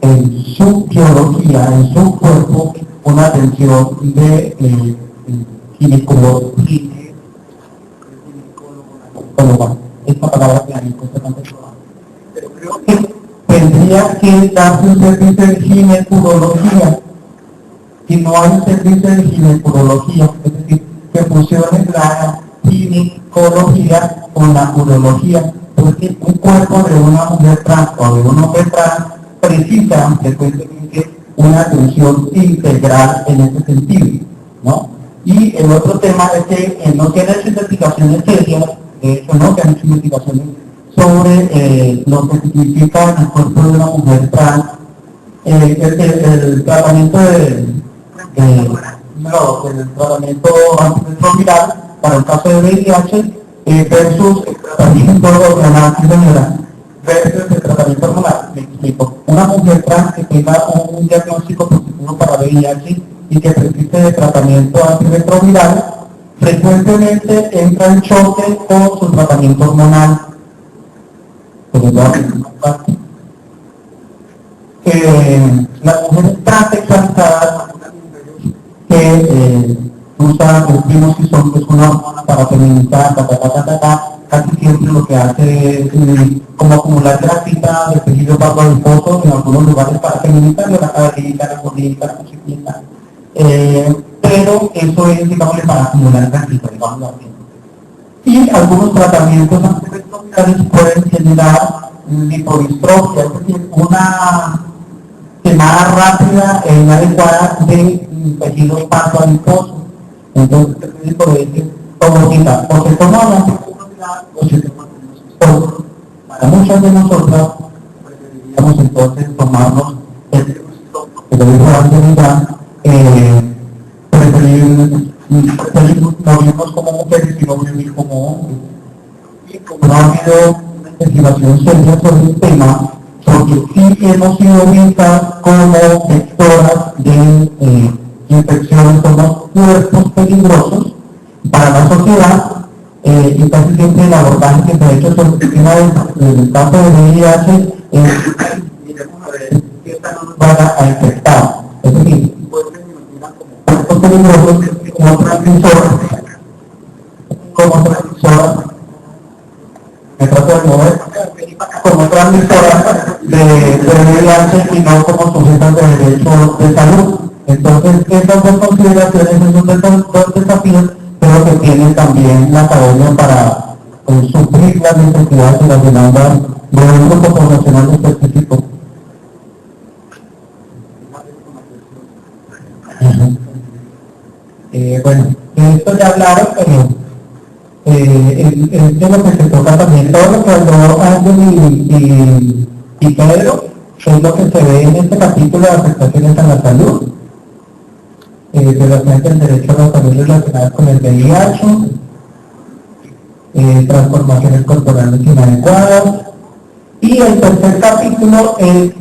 en su biología, en su cuerpo, una atención de ginecología. Esta palabra que a mí cuesta tanto trabajo. Pero creo que tendría que darse un servicio de ginecología. Si no hay un servicio de ginecología, es decir, que funcione la ginecología con la urología, porque un cuerpo de una mujer trans o de un hombre trans precisa frecuentemente una atención integral en ese sentido, ¿no? Y el otro tema es que no se han hecho investigaciones serias, de hecho no se han hecho investigaciones sobre lo que significa en el cuerpo de una mujer trans, el tratamiento el tratamiento antirretroviral para el caso de VIH versus el tratamiento hormonal, versus el tratamiento hormonal. Me explico. Una mujer trans que tenga un diagnóstico positivo para VIH y que precise de tratamiento antirretroviral, frecuentemente entra en choque con su tratamiento hormonal. Las mujeres transexualizadas que usan el primoxisol, que es una hormona para feminizar, casi siempre lo que hace es como acumular grasita de tejido bajo adiposo en algunos lugares para feminizar, la cadera, la colita, la cosita. Pero eso es, digamos, para acumular grasita, digamos así. Y algunos tratamientos antirretrovirales pueden generar lipodistrofia, es decir, una quemada rápida e inadecuada de tejido paso adiposo. Entonces el médico le dice, como cita, o se toma la antirretroviral o se toma el. Para muchas de nosotras preferiríamos entonces tomarnos el que lo dijo antes, preferimos no vivimos como mujeres sino vivir como hombres. Y como no ha habido una investigación seria sobre el tema, porque sí hemos sido vistas como vectoras de infecciones, somos cuerpos peligrosos para la sociedad, y casi siempre el abordaje que se ha hecho sobre el tema del caso de VIH miremos a ver si esta no nos va a infectar. Es decir, pueden imaginar como cuerpos peligrosos, como transmisoras, me trato de mover, como transmisoras de VIH y no como sujetas de derecho de salud. Entonces, estas dos consideraciones, esos dos desafíos, creo que tienen también la academia para suplir las necesidades y las demandas de un grupo poblacional específico. Bueno, de esto ya hablaron, pero es de lo que se toca también. Todo lo que habló Ángel y Pedro es lo que se ve en este capítulo de afectaciones a la salud. violaciones del derecho a la salud relacionadas con el VIH, transformaciones corporales inadecuadas, y el tercer capítulo es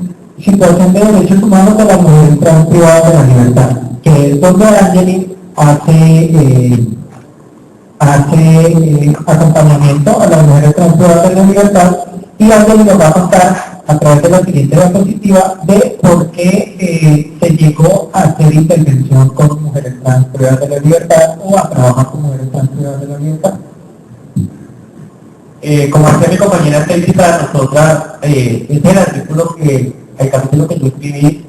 situación de derechos humanos de las mujeres trans privadas de la libertad, que es donde Angeli hace acompañamiento a las mujeres trans privadas de la libertad, y Angeli nos va a contar a través de la siguiente diapositiva de por qué se llegó a hacer intervención con mujeres trans privadas de la libertad o a trabajar con mujeres trans privadas de la libertad. Como decía mi compañera Stacy, para nosotras, este es el artículo el capítulo que yo escribí,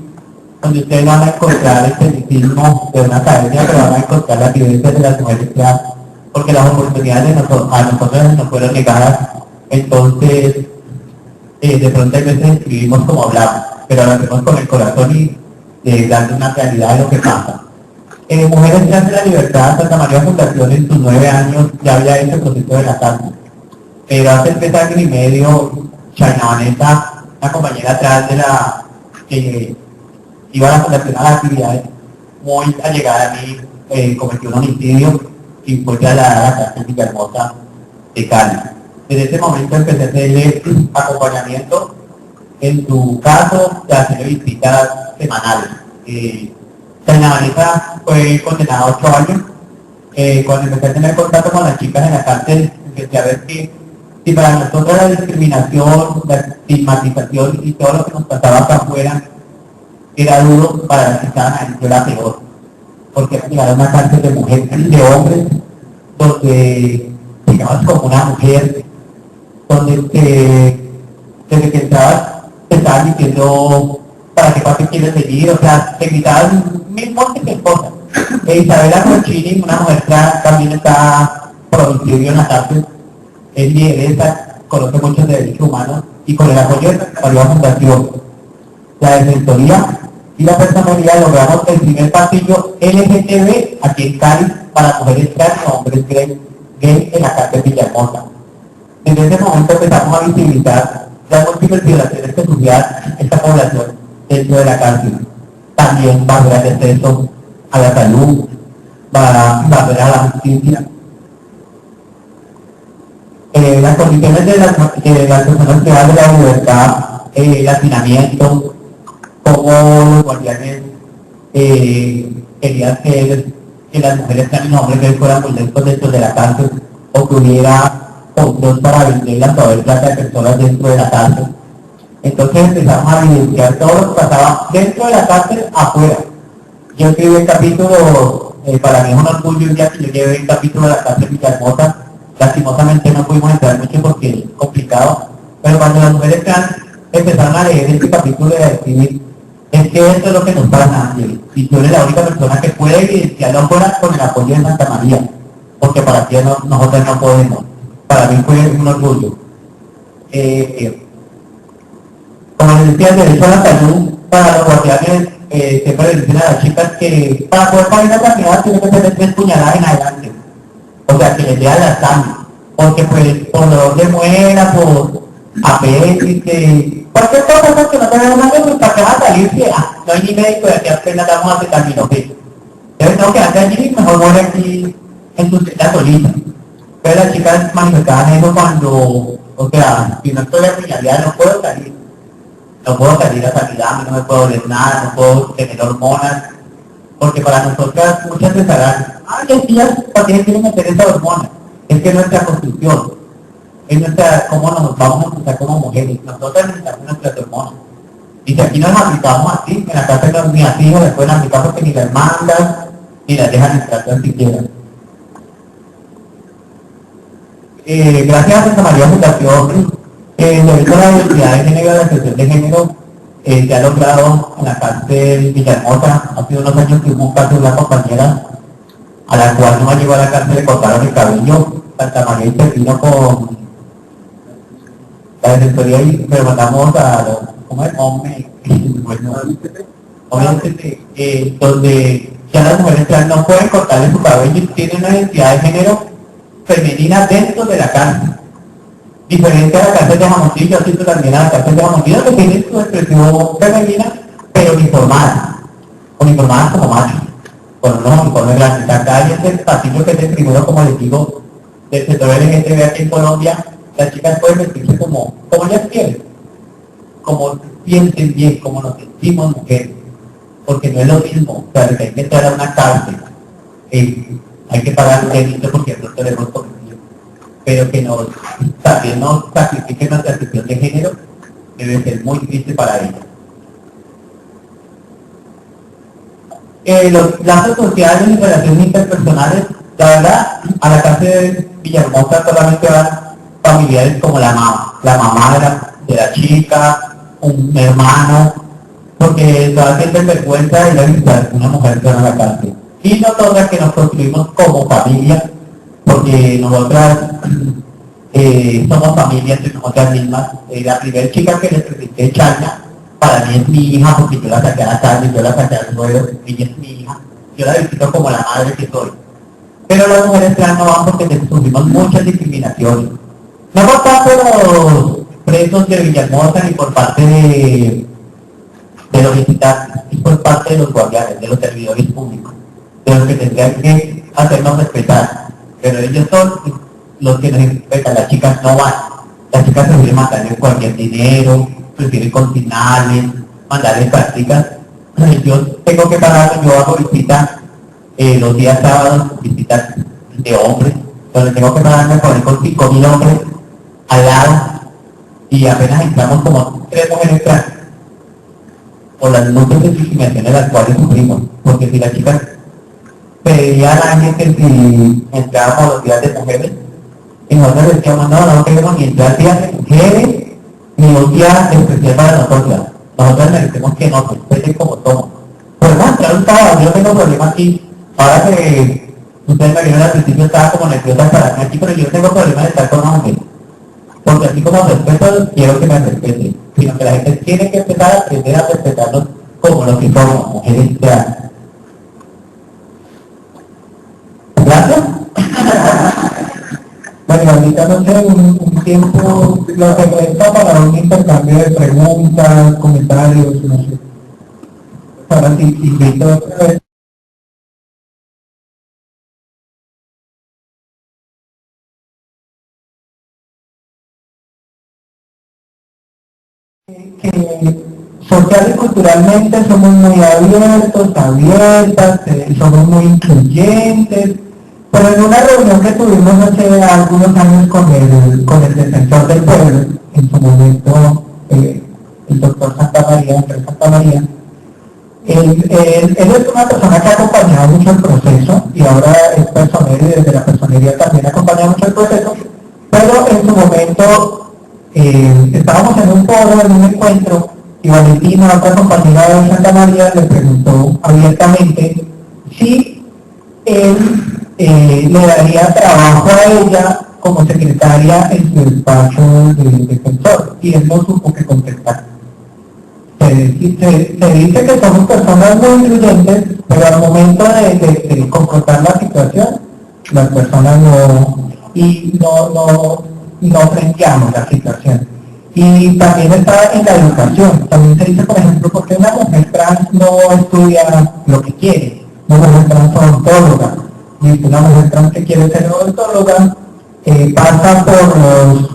donde ustedes van a encontrar el feminismo de una academia, pero van a encontrar las vivencias de las mujeres trans, porque las oportunidades a nosotros nos fueron negadas. Entonces, de pronto a veces escribimos como hablamos, pero lo hacemos con el corazón y dando una realidad de lo que pasa. Mujeres Trans de la Libertad, Santa María Fundación en sus 9 años ya había hecho el proceso de la cárcel, pero hace 3 años y medio, Chayna Vanessa, una compañera trans de la que iba a la fundación a las actividades, muy allegada a mí, cometió un homicidio y fue trasladada a la cárcel Villahermosa de Cali. Desde ese momento empecé a hacerle acompañamiento en su caso, de hacerle visitas semanales. Chayna Vanessa fue condenada a 8 años. Cuando empecé a tener contacto con las chicas en la cárcel, empecé a ver que si para nosotros la discriminación, la estigmatización y todo lo que nos pasaba acá afuera era duro, para las que estaban adentro era peor, porque llegar a una cárcel de mujeres, de hombres, donde llegabas como una mujer, donde desde que entrabas te estaban diciendo para qué parte quieres seguir, o sea, te gritaban mil montes de cosas. Isabela Conchini, una mujer trans, también está por homicidio en la cárcel. Es lideresa, conoce muchos derechos humanos, y con el apoyo de la Fundación, la Defensoría y la Personalidad logramos el primer pasillo LGTB aquí en Cali para mujeres trans y hombres gay en la cárcel Villahermosa. Desde ese momento empezamos a visibilizar las múltiples violaciones que sufría esta población dentro de la cárcel. También barreras de acceso a la salud, barreras a la justicia. Las condiciones de las personas que van de la libertad, el hacinamiento, como los guardianes querían que las mujeres trans y hombres que fueran muy lejos dentro de la cárcel, o que hubiera control para venderlas o haber trata de personas dentro de la cárcel. Entonces empezamos a evidenciar todo lo que pasaba dentro de la cárcel, afuera. Yo escribí el capítulo, para mí es un orgullo un día que yo llevé el capítulo de la cárcel Villahermosa. Lastimosamente no pudimos entrar mucho porque es complicado, pero cuando las mujeres trans empezaron a leer este capítulo y a escribir, es que esto es lo que nos pasa, Ángel, y tú eres la única persona que puede evidenciarlo fuera con el apoyo de Santa María, porque para ti nosotros no podemos. Para mí fue un orgullo. Como les decía, el derecho a la salud para los guardianes, siempre les dicen a las chicas que para poder pagar la sanidad tiene que tener 3 puñaladas en adelante. O sea, que les dé la sangre, porque pues por dolor de muela, por apéndice, cualquier cosa que no tenga una cosa, pues para que va a salir, que no hay ni médico de aquí apenas damos acetaminofén. Entonces tengo que hacer allí, mejor muere aquí en su celda solita. Pero las chicas manifestaban eso cuando, o sea, si no estoy apuñalada no puedo salir. No puedo salir a sanidad, no me puedo doler nada, no puedo tener hormonas. Porque para nosotras muchas pensarán, ¿para qué quieren meter esa hormona? Es que nuestra construcción, es nuestra, cómo nos vamos a empezar como mujeres, nosotras necesitamos nuestras hormonas. Y si aquí no nos aplicamos así, en la casa no, ni así no les pueden aplicar porque ni las mandan, ni las dejan entrar tan siquiera. Gracias a Santa María Fundación, el derecho a la identidad de género, la expresión de género, se ha logrado en la cárcel Villahermosa. Hace unos años que hubo un caso de una compañera a la cual no llegó a la cárcel, le cortaron el cabello. Santa María intervino con la Defensoría y le mandamos a los, ¿cómo es? Bueno, obviamente, donde ya las mujeres trans no pueden cortarle su cabello y tienen una identidad de género femenina dentro de la cárcel. Diferente a la cárcel de Jamoncillo, asisto también a la cárcel de Jamoncillo, que tiene su expresión femenina, pero uniformada como macho. con unos uniformes grandes. Acá hay este pasillo que es el primero, como les digo, del sector LGTB aquí en Colombia. Las chicas pueden vestirse como ellas quieren, como sienten bien, como nos sentimos mujeres, porque no es lo mismo, o sea, que hay que entrar a una cárcel, hay que pagar un delito porque nosotros lo hemos cometido, pero que también nos sacrifiquen nuestra cuestión de género, debe ser muy triste para ellas. Los lazos sociales y relaciones interpersonales, la verdad, a la cárcel de Villahermosa solamente van familiares como la mamá de la chica, un hermano, porque todas sienten vergüenza de ir a visitar una mujer que va a la cárcel. Y nosotras que nos construimos como familia, porque nosotras somos familia entre nosotras mismas. La primera chica que le presenté, China, para mí es mi hija, porque yo la saqué a la calle, yo la saqué al ruedo, ella es mi hija, yo la visito como la madre que soy. Pero las mujeres trans no van porque sufrimos muchas discriminaciones. No por parte de los presos de Villahermosa ni por parte de los visitantes, ni por parte de los guardianes, de los servidores públicos, de los que tendrían que hacernos respetar. Pero ellos son los que nos respetan, las chicas no van. Las chicas prefieren mandarles cualquier dinero, prefieren consignarles, mandarles prácticas. Yo tengo que pagar, yo hago visitas los días sábados, visitas de hombres, donde tengo que pagarme por ahí con 5.000 hombres al lado, y apenas entramos como 3 mujeres trans por las múltiples discriminaciones las cuales sufrimos, porque si las chicas pedían a la gente si entrábamos los días de mujeres, y nosotros decíamos, no queremos ni entrar días de mujeres, ni un día especial para nosotras. Nosotros merecemos que nos respeten como somos. Podemos entrar un sábado, yo no tengo problema aquí. Ahora que ustedes me vieron al principio, estaba como nerviosa para mí aquí, pero yo no tengo problema de estar con una mujer. Porque así como respeto, quiero que me respeten. Sino que la gente tiene que empezar a aprender a respetarnos como lo que somos, mujeres trans. Gracias. Bueno, ahorita no sé, un tiempo lo que resta para un intercambio de preguntas, comentarios, no sé. Ahora sí, invito otra vez. Que social y culturalmente somos muy abiertos, abiertas, somos muy incluyentes, pero en una reunión que tuvimos hace algunos años con el defensor del pueblo, en su momento el doctor Andrés Santa María, él es una persona que ha acompañado mucho el proceso y ahora es personero y desde la personería también ha acompañado mucho el proceso, pero en su momento estábamos en un foro, en un encuentro, y Valentina, otra compañera de Santa María, le preguntó abiertamente si él le daría trabajo a ella como secretaria en su despacho de defensor, y él no supo qué contestar. Se dice que somos personas muy incluyentes, pero al momento de confrontar la situación, las personas no frenteamos la situación. Y también está en la educación. También se dice, por ejemplo, porque una mujer trans no estudia lo que quiere. Una mujer trans es odontóloga. Y una mujer trans que quiere ser odontóloga pasa por los,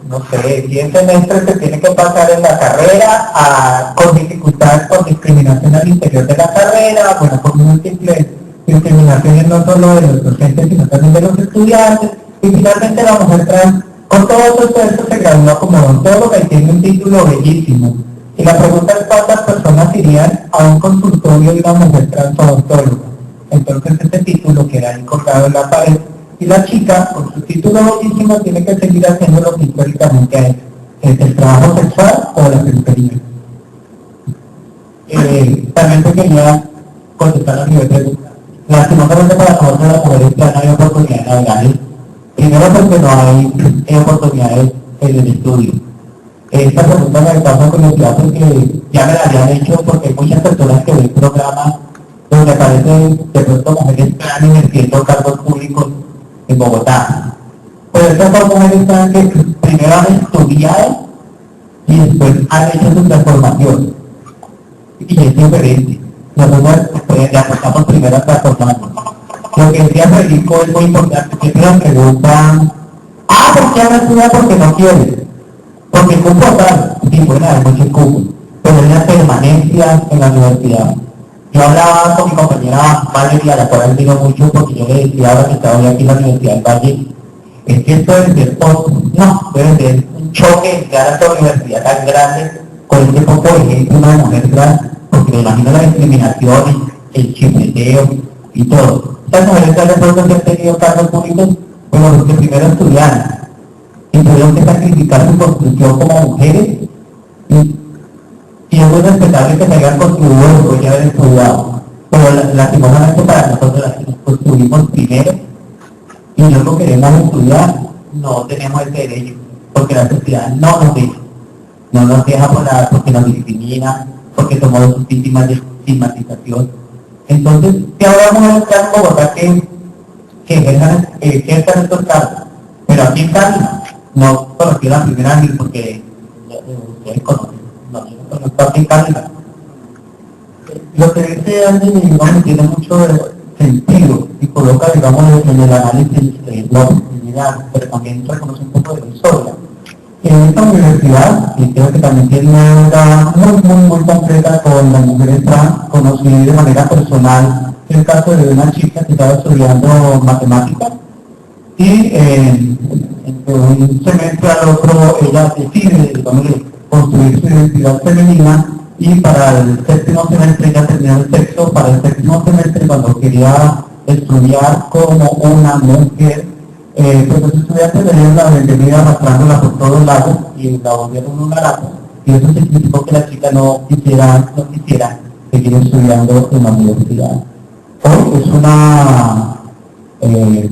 no sé, 10 semestres que tiene que pasar en la carrera, con dificultades, con discriminación al interior de la carrera, bueno, con múltiples discriminaciones no solo de los docentes, sino también de los estudiantes. Y finalmente la mujer trans, con todo su esfuerzo, se graduó como odontóloga y tiene un título bellísimo. Y la pregunta es cuántas personas irían a un consultorio de una mujer trans odontóloga. Entonces este título queda encortado en la pared y la chica, con su título bellísimo, tiene que seguir haciendo lo que históricamente ha hecho, es el trabajo sexual o la peluquería. También te quería contestar a mi pregunta. Lastimosamente para nosotros las mujeres trans no hay oportunidades laborales. Primero porque no hay oportunidades en el estudio. Esta pregunta me causa curiosidad porque ya me la habían hecho, porque hay muchas personas que ven programas donde aparecen de pronto mujeres trans ejerciendo cargos públicos en Bogotá. Pero estas son mujeres trans que primero han estudiado y después han hecho su transformación. Y es diferente. nosotros le apostamos primero a transformarnos. Lo que decía Federico es muy importante, siempre nos preguntan, ¿por qué no estudia? Porque no quiere. Porque el cupo tal, sí, pueden haber muchos cupos, pero hay una permanencia en la universidad. Yo hablaba con mi compañera Valeria, a la cual admiro mucho, porque yo le decía ahora que estaba hoy aquí en la Universidad del Valle, es que esto debe ser no, debe ser un choque entrar a esta universidad tan grande con este poco de gente, una mujer trans, porque me imagino la discriminación, el chipeteo y todo. Estas mujeres trans de pronto que han tenido cargos públicos, pero los que primero estudiaron, y tuvieron que sacrificar su construcción como mujeres, y es muy respetable que se hayan construido después de haber estudiado, pero lastimosamente para nosotros las que nos construimos primero y luego queremos estudiar, no tenemos ese derecho, porque la sociedad no nos deja porque nos discrimina, porque somos víctimas de estigmatización. Entonces, si ahora vamos a buscar en Bogotá que ejerzan estos cargos, pero aquí en Cali no conocí la primera ni porque ustedes conocen. No está aquí en Cali. Lo que dice Andy, digamos, tiene mucho sentido y coloca, digamos, en el análisis la oportunidad, pero también reconoce un poco de la historia. En esta universidad, y creo que también tiene una edad muy concreta con las mujeres trans, conocí de manera personal el caso de una chica que estaba estudiando matemáticas y entre un semestre al otro ella decide, digamos, construir su identidad femenina y para el séptimo semestre ya terminó el sexto, para el séptimo semestre cuando quería estudiar como una mujer, pues los estudiantes le dieron la bienvenida arrastrándola por todos lados y la volvieron un harapo, y eso significó que la chica no quisiera seguir estudiando en la universidad. Hoy es una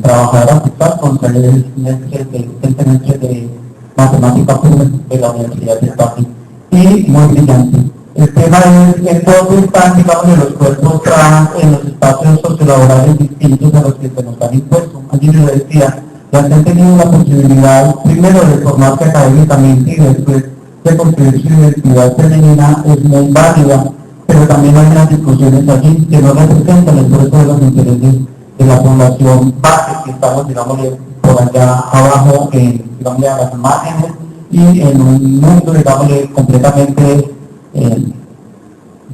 trabajadora sexual con 3 semestres de matemática pura de la Universidad de España y muy brillante. El tema es que todos están, digamos, en los cuerpos trans, en los espacios sociolaborales distintos a los que se nos han impuesto. Allí yo decía, las que han tenido la posibilidad primero de formarse académicamente y después de construir su identidad femenina es muy válida, pero también hay unas discusiones allí que no representan el esfuerzo de los intereses de la población base que estamos, digamos, por allá abajo, digamos, a las imágenes y en un mundo, digamos, completamente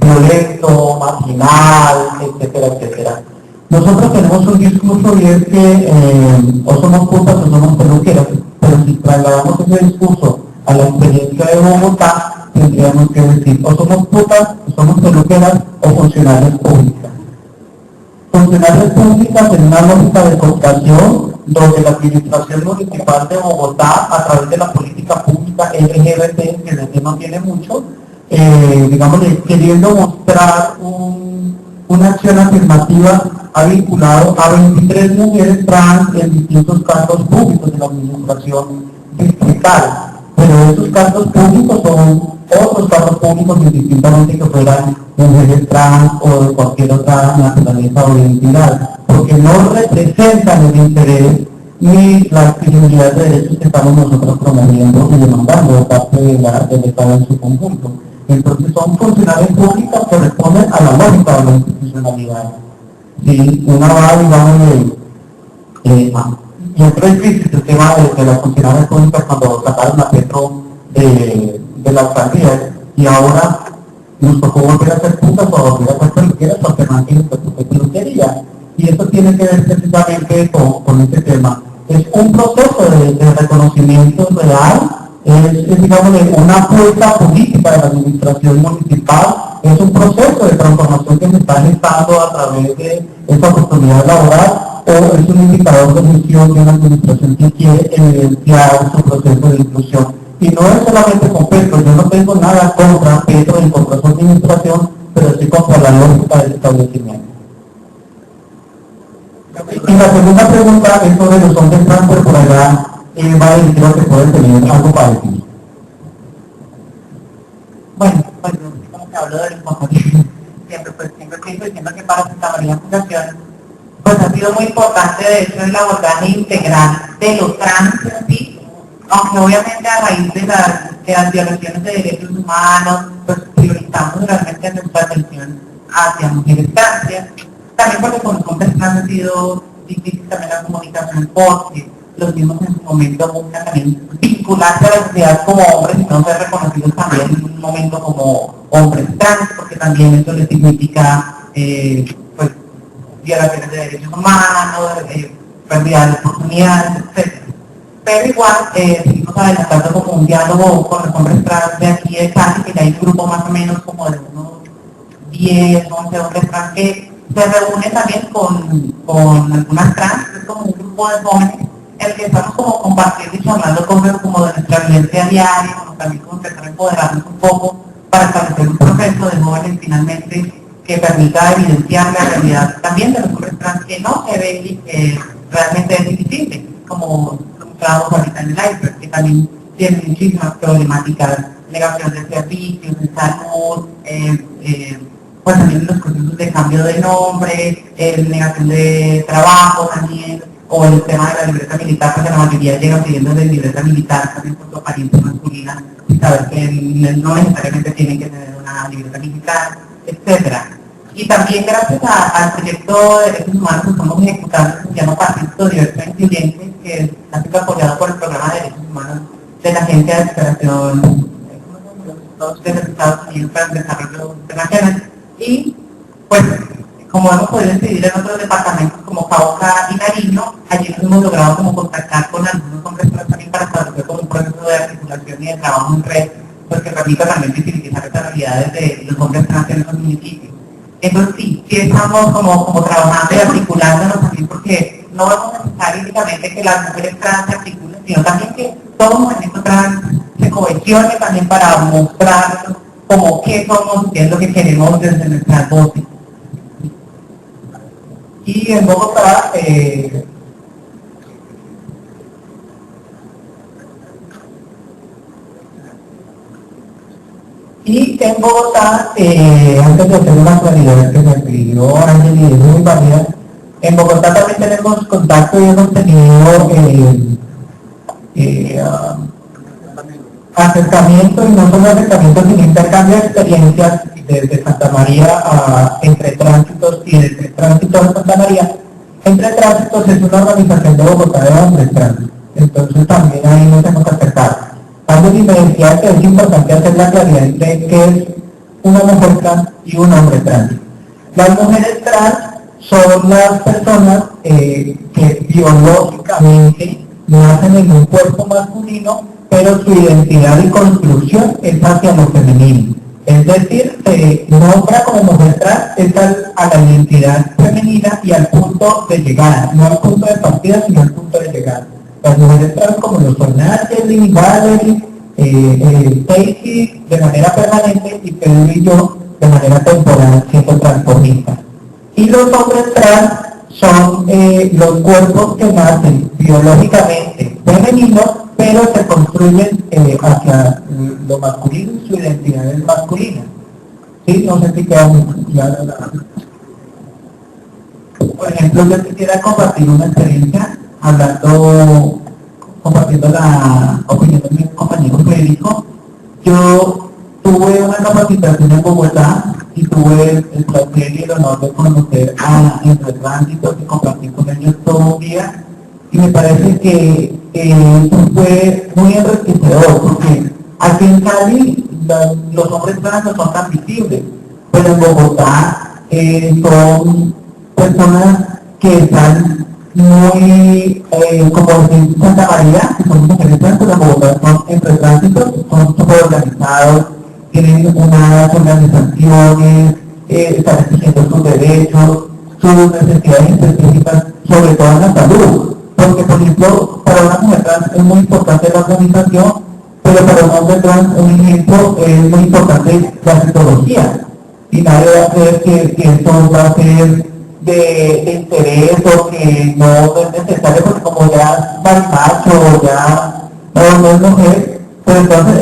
violento, marginal, etcétera. Nosotros tenemos un discurso y es que o somos putas o somos peluqueras, pero si trasladamos ese discurso a la experiencia de Bogotá, tendríamos que decir o somos putas, o somos peluqueras o funcionarias públicas. Funcionarias públicas en una lógica de cooptación donde la administración municipal de Bogotá, a través de la política pública LGBT, que de tema tiene mucho, digamos, queriendo mostrar una acción afirmativa, ha vinculado a 23 mujeres trans en distintos cargos públicos de la administración distrital. Pero esos cargos públicos son otros cargos públicos indistintamente que fueran mujeres trans o de cualquier otra naturaleza o identidad, porque no representan el interés ni la accesibilidad de derechos que estamos nosotros promoviendo y demandando de parte del Estado en su conjunto. Entonces son funcionarios públicos que responden a la lógica de la institucionalidad. Si una va, digamos, y otro es crisis el tema de las funcionarias públicas cuando sacaron a Petro de la alcaldía y ahora nos tocó volver a hacer putas o volver a hacer peluqueras porque no han tenido peluquería. Y eso tiene que ver precisamente con este tema. Es un proceso de reconocimiento real, es digamos, una apuesta política de la administración municipal, es un proceso de transformación que se está gestando a través de esa oportunidad laboral, o es un indicador de misión de una administración que quiere evidenciar su proceso de inclusión. Y no es solamente con Petro, yo no tengo nada contra Petro en contra su administración, pero sí contra la lógica del establecimiento. Y la segunda pregunta es sobre los hombres trans, pero por allá Valeria creo que pueden tener algo para decir. Bueno, como que hablo de los compromisos, siempre pienso diciendo que para Santa María Fundación pues ha sido muy importante, de hecho, el abordaje integral de los trans, ¿sí? Aunque obviamente a raíz de las violaciones de derechos humanos, pues priorizamos realmente nuestra atención hacia mujeres trans, también porque con los hombres trans ha sido difícil también la comunicación porque los mismos en su momento buscan también vincularse a la sociedad como hombres y no ser reconocidos también en un momento como hombres trans, porque también eso les significa pues violaciones de derechos humanos, pérdida de oportunidades, etc. Pero igual seguimos adelantando como un diálogo con los hombres trans de aquí de Cali, que ya hay un grupo más o menos como de unos 10, 11 hombres trans que se reúnen también con algunas trans, es como un grupo de jóvenes en el que estamos como compartiendo y charlando cosas como de nuestra vivencia diaria, como también como intentar empoderarnos un poco para establecer un proceso de jóvenes finalmente que permita evidenciar la realidad también de los hombres trans que no se ve y que realmente es difícil, como mostramos ahorita en el iceberg, que también tiene muchísimas problemáticas, negación de servicios, de salud, pues también los procesos de cambio de nombre, negación de trabajo también, o el tema de la libreta militar, porque la mayoría llega pidiendo de libreta militar también por su apariencia masculina, y saber que no necesariamente tienen que tener una libreta militar, etcétera. Y también gracias al proyecto de derechos humanos que estamos ejecutando, que se llama Partido Diverso Incluyente, que ha sido apoyado por el programa de derechos humanos de la Agencia de Cooperación de los Estados Unidos para el Desarrollo Internacional. Y pues, como hemos podido incidir en otros departamentos como Cauca y Nariño, allí nos hemos logrado como contactar con algunos hombres trans también para establecer como un proceso de articulación y de trabajo en red, pues que permita también visibilizar estas realidades de los hombres trans en esos municipios. Entonces sí estamos como trabajando y articulándonos también porque no vamos a necesitar únicamente que las mujeres trans se articulen, sino también que todo movimiento trans se cohesione también para mostrar como qué somos y qué es lo que queremos desde nuestras voces. Y en Bogotá, antes de hacer una claridad que me pidió Ángel y es muy válida, en Bogotá también tenemos contacto y hemos tenido acercamiento, y no solo acercamiento, sino intercambio de experiencias desde Santa María entre Tránsitos y desde Tránsitos a Santa María. Entre Tránsitos es una organización de Bogotá de hombres trans, entonces también ahí nos hemos acercado. También me decía que es importante hacer la claridad entre qué es una mujer trans y un hombre trans. Las mujeres trans son las personas que biológicamente nacen en un cuerpo masculino, pero su identidad y construcción es hacia lo femenino. Es decir, se nombra como mujer trans es a la identidad femenina y al punto de llegada, no al punto de partida, sino al punto de llegada. Las mujeres trans, como lo son Natalie, Valerie, Stacy de manera permanente y Pedro y yo de manera temporal siendo transformistas. Y los hombres trans son los cuerpos que nacen biológicamente femeninos, pero se construyen hacia lo masculino y su identidad es masculina. ¿Sí? No sé si queda muy claro. Por ejemplo, yo quisiera compartir una experiencia compartiendo la opinión de mi compañero Federico. Yo tuve una capacitación en Bogotá y tuve el placer y el honor de conocer a Entre Tránsitos y compartir con ellos todo un día, y me parece que fue muy enriquecedor, porque aquí en Cali los hombres trans no son tan visibles, pero en Bogotá son personas que están muy, como en Santa María, que son mujeres trans, pero en Bogotá son Entre Tránsitos, son súper organizados, tienen unas organizaciones, están exigiendo sus derechos, sus necesidades específicas, sobre todo en la salud. Porque, por ejemplo, para una mujer trans es muy importante la organización, pero para un hombre trans, un ejemplo, es muy importante la psicología. Y nadie va a creer que esto va a ser de interés o que no es necesario, porque como ya va el macho, ya no es mujer, pero entonces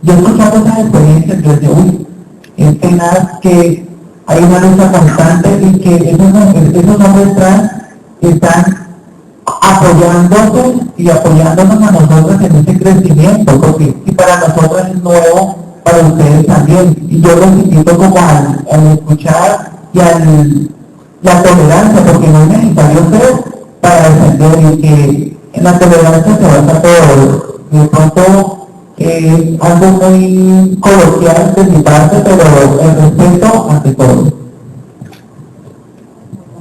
yo escuchando esas experiencias, yo decía, es tenaz que hay una lucha constante y que esos hombres trans están apoyándose y apoyándonos a nosotros en ese crecimiento, porque si para nosotros es nuevo, para ustedes también. Y yo los invito como al escuchar y a la tolerancia, porque no es necesario ser para defender, y que en la tolerancia se basa todo. De pronto, algo muy coloquial de mi parte, pero el respeto ante todo.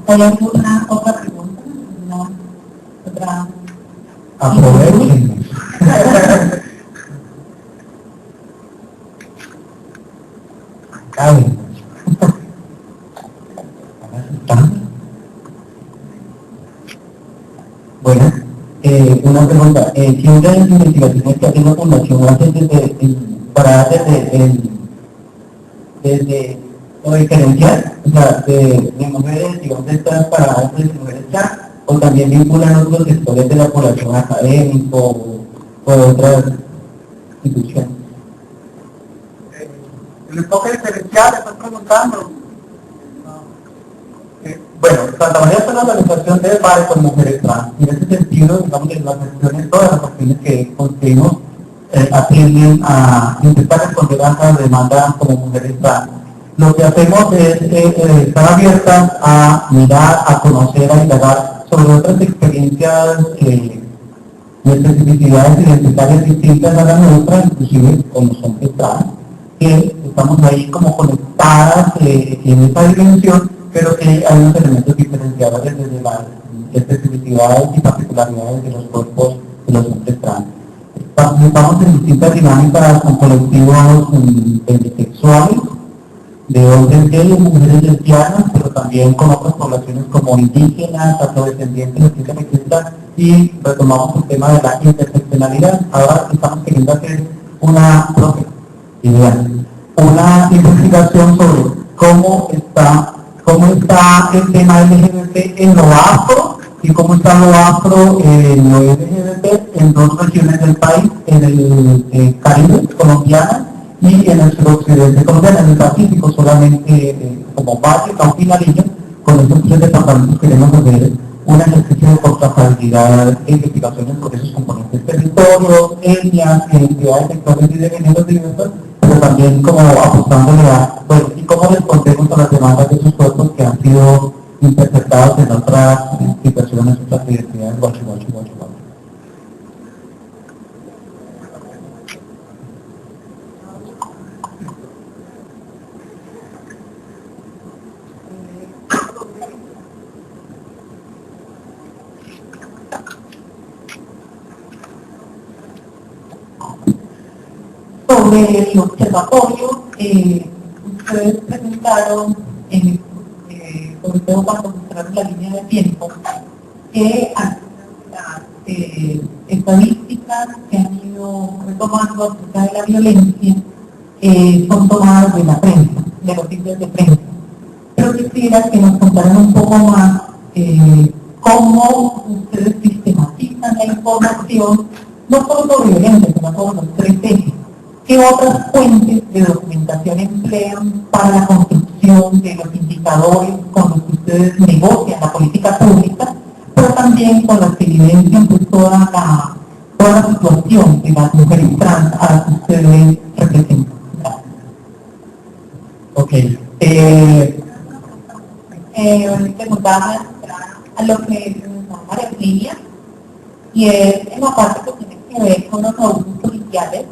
¿Hay alguna otra pregunta? ¿Alguna otra? Aprovechen. Caben. Bueno, una pregunta. ¿Siempre las investigaciones que hace la Fundación hace desde lo diferencial, o sea, de mujeres, digamos, de estas paradas de mujeres trans, o también vinculan otros sectores de la población académica o otras instituciones? ¿El enfoque diferencial estás preguntando? Bueno, Santa María está en la organización de bares con mujeres trans. Y en ese sentido, digamos, en las acciones, todas las acciones que construimos atienden a intentar responder a las demandas como mujeres trans. Lo que hacemos es estar abiertas a mirar, a conocer, a indagar sobre otras experiencias y especificidades identitarias distintas a la nuestra, inclusive con los hombres trans, que estamos ahí como conectadas en esa dimensión, pero que hay unos elementos diferenciadores desde las especificidades y particularidades de los cuerpos de los hombres trans. Participamos en distintas dinámicas con colectivos intersexuales, de hombres gays, mujeres lesbianas, pero también con otras poblaciones como indígenas, afrodescendientes, etcétera, y retomamos el tema de la interseccionalidad. Ahora estamos queriendo hacer una investigación sobre cómo está el tema LGBT en lo afro y cómo está lo afro en lo LGBT en dos regiones del país, en el Caribe colombiano y en el suroccidente colombiano, en el Pacífico solamente como base campinalina. Con esos tres departamentos queremos hacer un ejercicio de portabilidad e investigaciones por esos componentes: territorios, etnias, identidades sexuales y de géneros diversos, pero también como apostándole a, bueno, y cómo respondemos a las demandas de esos cuerpos que han sido interpretados en otras situaciones, otras identidades, guacho. Sobre el observatorio, ustedes presentaron, sobre todo cuando mostraron la línea de tiempo, que las estadísticas que han ido retomando acerca de la violencia son tomadas de la prensa, de los sitios de prensa. Pero quisiera que nos contaran un poco más cómo ustedes sistematizan la información, no solo sobre violencia, sino todos los tres ejes. ¿Qué otras fuentes de documentación emplean para la construcción de los indicadores con los que ustedes negocian la política pública, pero también con las que evidencian pues, toda la situación de las mujeres trans a las que ustedes representan? Ok. Preguntaba a lo que María Emilia, y es en la parte que tiene que ver con los abusos policiales,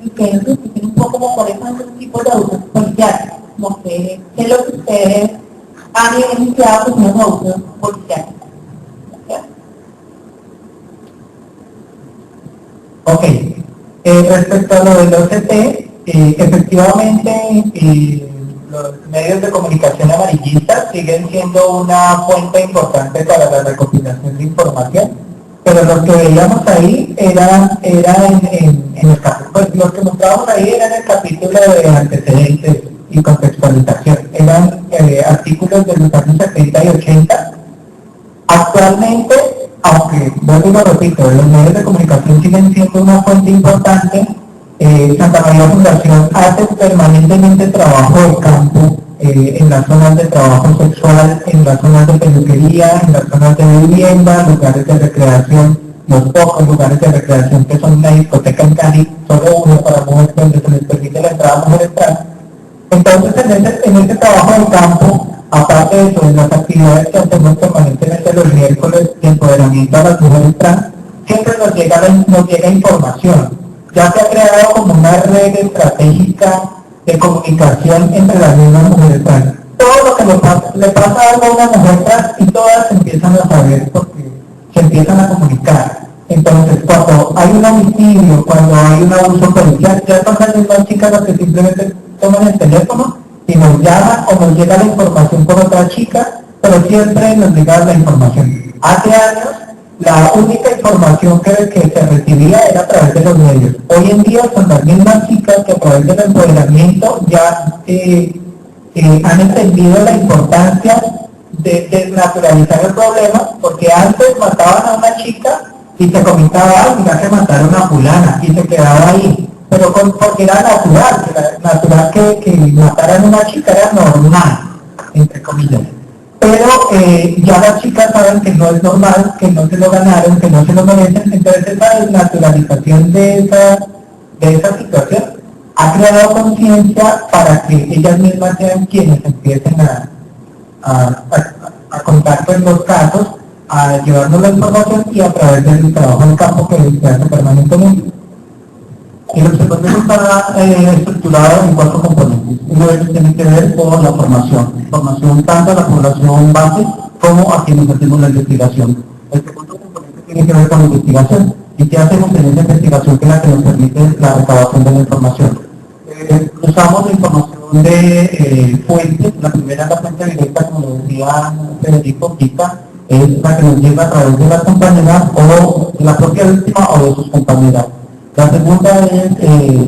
y que nos expliquen un poco como cuáles son los tipos de abusos policiales, como que qué es lo que ustedes han evidenciado con los abusos policiales. Ok. Respecto a lo del OCT, efectivamente los medios de comunicación amarillistas siguen siendo una fuente importante para la recopilación de información, pero lo que veíamos ahí era en el capítulo, pues lo que mostrábamos ahí era en el capítulo de antecedentes y contextualización, eran artículos de los años 70 y 80. Actualmente, aunque vuelvo y lo repito, los medios de comunicación siguen siendo una fuente importante, Santa María Fundación hace permanentemente trabajo de campo en las zonas de trabajo sexual, en las zonas de peluquería, en las zonas de vivienda, lugares de recreación los pocos lugares de recreación que son una discoteca en Cali, solo uno para mujeres donde se les permite la entrada a mujeres trans. Entonces en ese trabajo de campo, aparte de eso, en las actividades que hacemos permanentemente los miércoles de empoderamiento a las mujeres trans, siempre nos llega información. Ya se ha creado como una red estratégica de comunicación entre las mismas mujeres trans. Todo lo que le pasa a una mujer trans y todas empiezan a saber porque se empiezan a comunicar. Entonces, cuando hay un homicidio, cuando hay un abuso policial, ya son las mismas chicas las que simplemente toman el teléfono y nos llaman o nos llega la información por otra chica, pero siempre nos llega la información. Hace años, la única información que se recibía era a través de los medios. Hoy en día son las mismas chicas que a través del empoderamiento ya han entendido la importancia de desnaturalizar el problema, porque antes mataban a una chica y se comentaba, mira que mataron a fulana, y se quedaba ahí, pero porque era natural que mataran a una chica era normal, entre comillas. Pero ya las chicas saben que no es normal, que no se lo ganaron, que no se lo merecen, entonces esa desnaturalización de esa situación ha creado conciencia para que ellas mismas sean quienes empiecen a contar con los casos, a llevarnos la información y a través del trabajo en campo que se hace permanentemente. El observatorio está estructurado en 4 componentes. Uno de ellos tiene que ver con la formación tanto a la población base como a quienes hacemos la investigación. El segundo componente tiene que ver con la investigación. ¿Y qué hacemos en esa investigación que es la que nos permite la recabación de la información? Usamos la información de fuentes. La primera es la fuente directa, como lo decía Federico Quita, es la que nos llega a través de las compañeras o de la propia víctima o de sus compañeras. La segunda es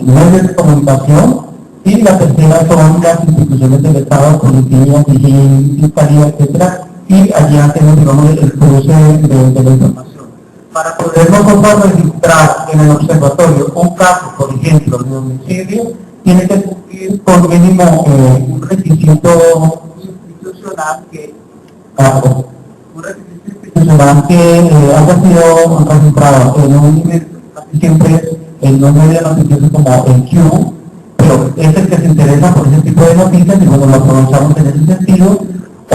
medios de comunicación y la tercera son las instituciones del Estado, policía, fiscalía, etc. Y allí hacemos, digamos, el cruce de la información. Para poder nosotros registrar en el observatorio un caso, por ejemplo, de homicidio, tiene que cumplir por mínimo un requisito institucional que haya sido registrado en un nivel, siempre el nombre de la noticia como el Q, pero es el que se interesa por ese tipo de noticias y cuando lo aprovechamos en ese sentido, o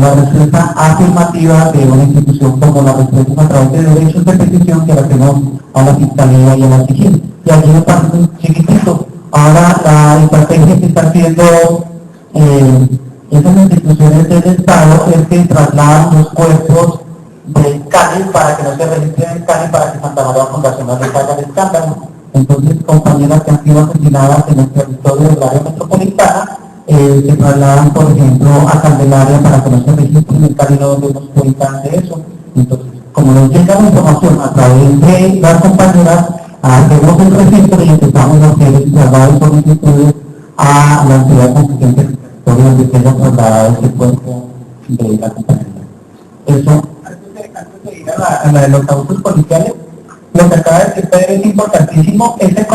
la respuesta afirmativa de una institución como la respuesta a través de derechos de petición que la hacemos a la Fiscalía y a la CIGIN. Y aquí me parece un chiquitito. Ahora la estrategia que está haciendo esas instituciones del Estado es que trasladan los cuerpos del Cali para que no se registren en Cali para que Santa María Fundacional les haga el escándalo. Entonces, compañeras que han sido asesinadas en el territorio del área metropolitana se trasladan, por ejemplo, a Candelaria para que no se registren en Cali, donde nos cuentan de eso. Entonces, como nos llega la información a través de las compañeras, hacemos el registro y empezamos a hacer el trabajo de solicitudes a la entidad competente donde se haya trasladado ese cuerpo de la compañera. Eso, antes de ir a la de los abusos policiales, lo que acaba de decir Pedro es importantísimo, esa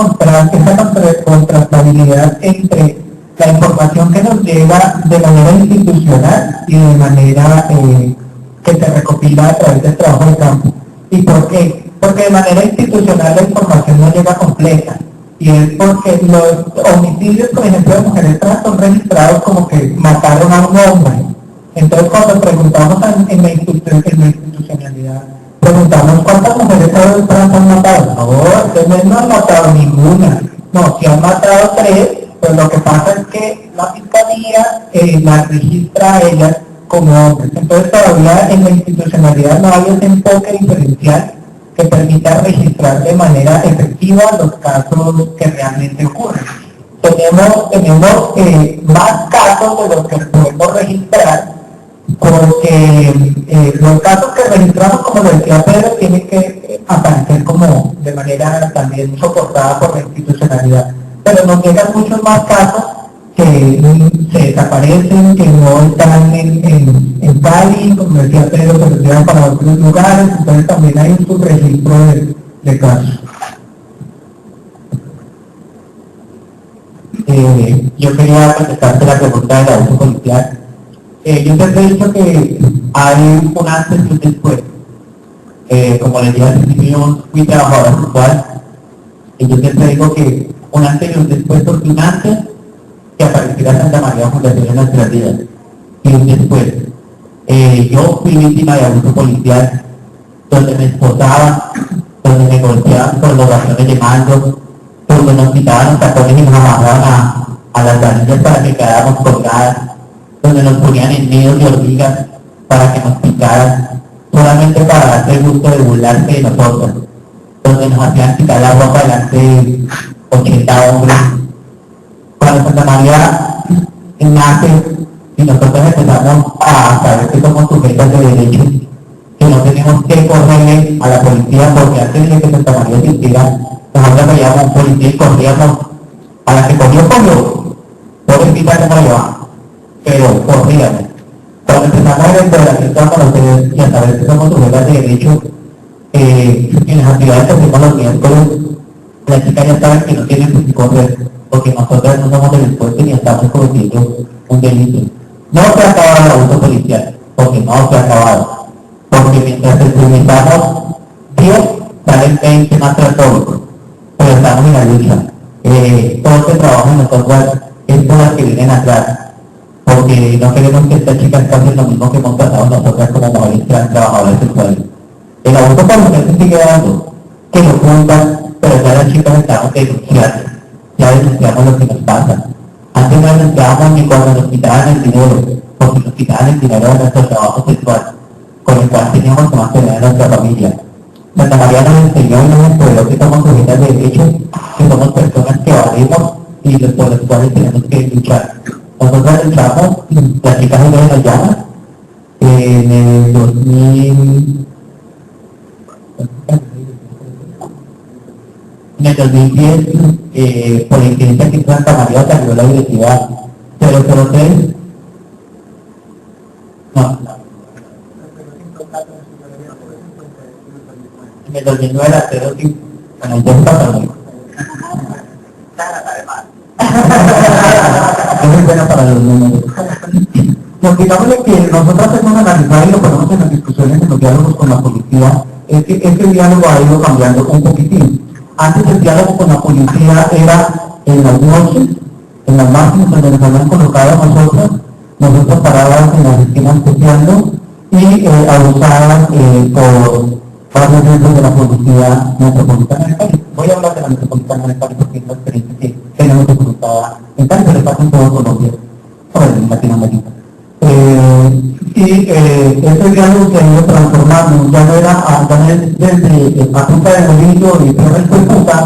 contrastabilidad entre la información que nos llega de manera institucional y de manera que se recopila a través del trabajo de campo. ¿Y por qué? Porque de manera institucional la información no llega completa. Y es porque los homicidios, por ejemplo, de mujeres trans son registrados como que mataron a un hombre. Entonces, cuando preguntamos en la institucionalidad, preguntamos cuántas mujeres trans han matado. No, ustedes no han matado ninguna. No, si han matado 3, pues lo que pasa es que la Fiscalía las registra a ellas como hombres. Entonces, todavía en la institucionalidad no hay ese enfoque diferencial que permita registrar de manera efectiva los casos que realmente ocurren. Tenemos más casos de los que podemos registrar, porque los casos que registramos, como lo decía Pedro, tienen que aparecer como de manera también soportada por la institucionalidad. Pero nos llegan muchos más casos que se desaparecen, que no están en Cali, como decía Pedro, que se llevan para otros lugares, entonces también hay un subregistro de casos. Yo quería contestarte la pregunta del abuso policial. Yo te he dicho que hay un antes y un después. Como les dije al principio, fui trabajadora sexual y yo siempre digo que un antes y un después, porque un antes que apareciera Santa María Fundación en nuestras vidas y un después. Yo fui víctima de abuso policial, donde me esposaban, donde me golpeaban por las razones de mando, donde nos quitaban los tacones y nos amarraban a las anillas para que quedáramos colgadas, donde nos ponían en nidos de hormigas para que nos picaran, solamente para darse el gusto de burlarse de nosotros, donde nos hacían quitar la ropa delante de 80 hombres. Cuando Santa María nace y nosotros empezamos a saber que somos sujetos de derechos, que no tenemos que correrle a la policía, porque antes de que Santa María existiera, nosotros veíamos a un policía y corríamos, a la que corrió, pobrecita que nos llevaba, pero corríamos. Cuando empezamos a ver la con ustedes y a saber que somos sujetos de derechos, en las actividades que hacemos los miércoles, las chicas ya saben que no tienen que correr, porque nosotros no somos delincuentes ni estamos cometiendo un delito. No se ha acabado el abuso policial, porque no se ha acabado. Porque mientras experimentamos 10, salen 20 más católicos, pero estamos en la lucha. Todo este trabajo de nosotros es por las que vienen atrás, porque no queremos que estas chicas pasen lo mismo que hemos pasado nosotras como mujeres trabajadoras sexuales. El abuso policial se sigue dando, que lo ocultan, pero ya las chicas estamos denunciando, ya denunciamos lo que nos pasa. Antes no denunciábamos ni cuando nos quitaban el dinero, porque nos quitaban el dinero de nuestro trabajo sexual, con el cual teníamos que mantener a nuestra familia. Santa María nos enseñó y nos empoderó que somos sujetas de derechos, que somos personas que valemos y por los cuales tenemos que luchar. Nosotros luchamos, las chicas de nos llaman, en el 2000... En el 2010, por la incidencia que Santa María salió la directiva 003, en el 2009 la 05, bueno, ya está también. Es muy buena para los números. Lo que digamos es que nosotros hemos analizado y lo ponemos en las discusiones, en los diálogos con la policía, es que este diálogo ha ido cambiando un poquitín. Antes el diálogo con la policía era en las noches, en las máquinas donde nos habían colocado a nosotros parábamos en las esquinas copiando y abusaban por varios miembros de la policía metropolitana de Cali. Voy a hablar de la metropolitana de Cali porque es la experiencia que tenemos documentada en Cali, pero pasa en todo Colombia, o en Latinoamérica. Este diálogo se ha ido transformando, ya no era desde la punta del bolillo y pero el puta,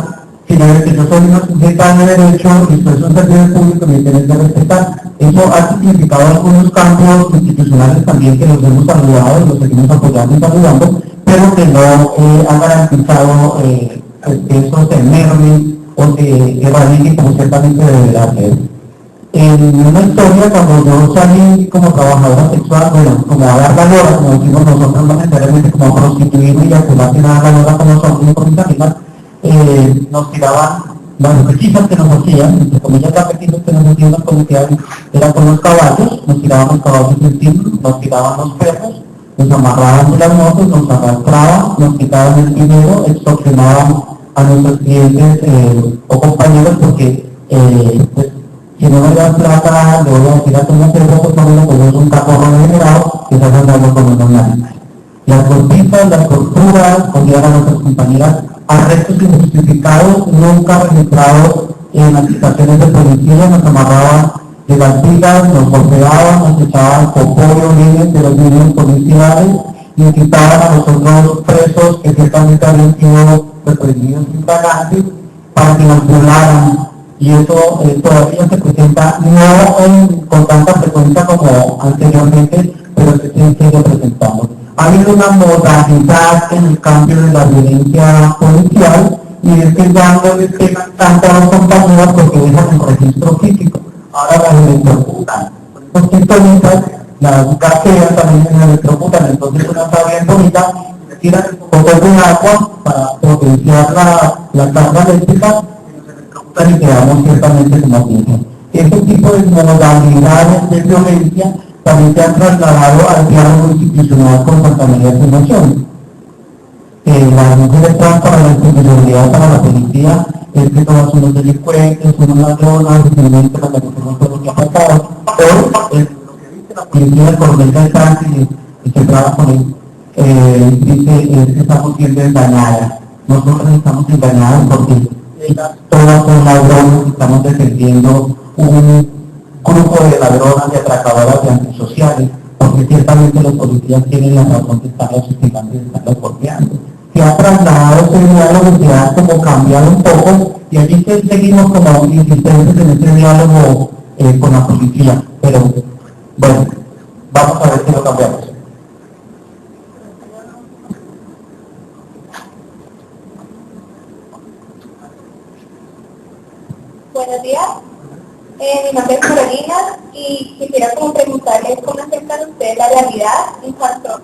sino de que yo soy una sujeta de derecho y soy un servidor público y me tienes que respetar. Eso ha significado algunos cambios institucionales también que los hemos saludado y los seguimos apoyando y saludando, pero que no han garantizado que eso se merme o se erradique como ciertamente deberá hacer. En una historia, cuando yo salí como trabajadora sexual, bueno, como a dar valor, como decimos nosotros no necesariamente como a prostituirme y a tomar que nada valor con nosotros y con mis amigas, nos tiraban las pesquisas que nos hacían, entre comillas las pesquisas que nos hacían las policías, eran con los caballos, nos tiraban los caballos encima, nos tiraban los perros, nos amarraban de las motos, nos arrastraban, nos quitaban el dinero, extorsionaban a nuestros clientes o compañeros porque pues, si no me das plata, le voy a decir a tu mujer, pues es un caporro degenerado que estás andando con un animal. Las golpizas, las torturas, cogían a nuestras compañeras, arrestos injustificados, nunca registrados en las estaciones de policía, nos amarraban de las vigas, nos golpeaban, nos echaban popollo libres de los niños policiales y quitaban a los otros presos que ciertamente habían sido reprimidos y pagantes para que nos violaran. Y eso todavía se presenta no con tanta frecuencia como anteriormente, pero se sigue presentando. Ha habido una modalidad en el cambio de la violencia policial y es que ya no les pegan tanto a las compañías porque dejan el registro físico, ahora las electrocutan. Los pistolistas las gasean también en la electrocutan, entonces una está bien bonita, le tiran un poco de agua para potenciar la carga eléctrica y quedamos ciertamente como dije. Este tipo de modalidades de violencia también se han trasladado al diálogo institucional con Santa María Fundación. las mujeres trans para la institucionalidad para la policía es que todas son los delincuentes, son unas ladronas, simplemente las que no son los que ha pasado. Hoy, lo que dice la policía, el coronel del trans y que trabaja con él, dice es que estamos siendo engañadas. Nosotros estamos engañadas porque todas son ladronas y estamos defendiendo un grupo de ladronas, de atracadoras, de antisociales, porque ciertamente los policías tienen la razón de estarlos hostigando y de estarlos golpeando. Se ha trasladado ese diálogo, se ha como cambiado un poco, y allí seguimos como insistentes en ese diálogo con la policía. Pero, bueno, vamos a ver si lo cambiamos. Buenos días, mi nombre es Carolina y quisiera como preguntarles cómo aceptan ustedes la realidad en cuanto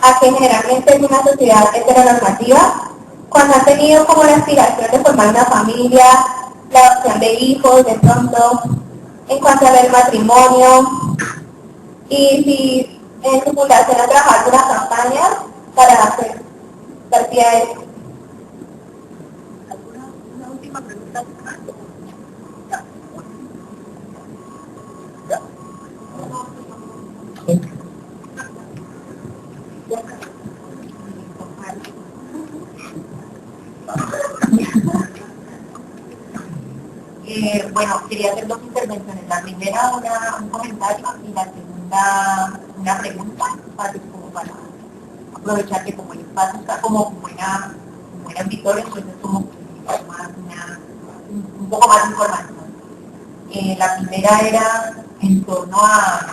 a que generalmente es una sociedad heteronormativa, cuando han tenido como la aspiración de formar una familia, la adopción de hijos de pronto, en cuanto al matrimonio, y si en su fundación han trabajado una campaña para hacer partida de eso. Una última pregunta. Bueno, quería hacer dos intervenciones. La primera, un comentario, y la segunda, una pregunta, para aprovechar que como el espacio está como buena auditorio, entonces como un poco más de información. La primera era en torno a,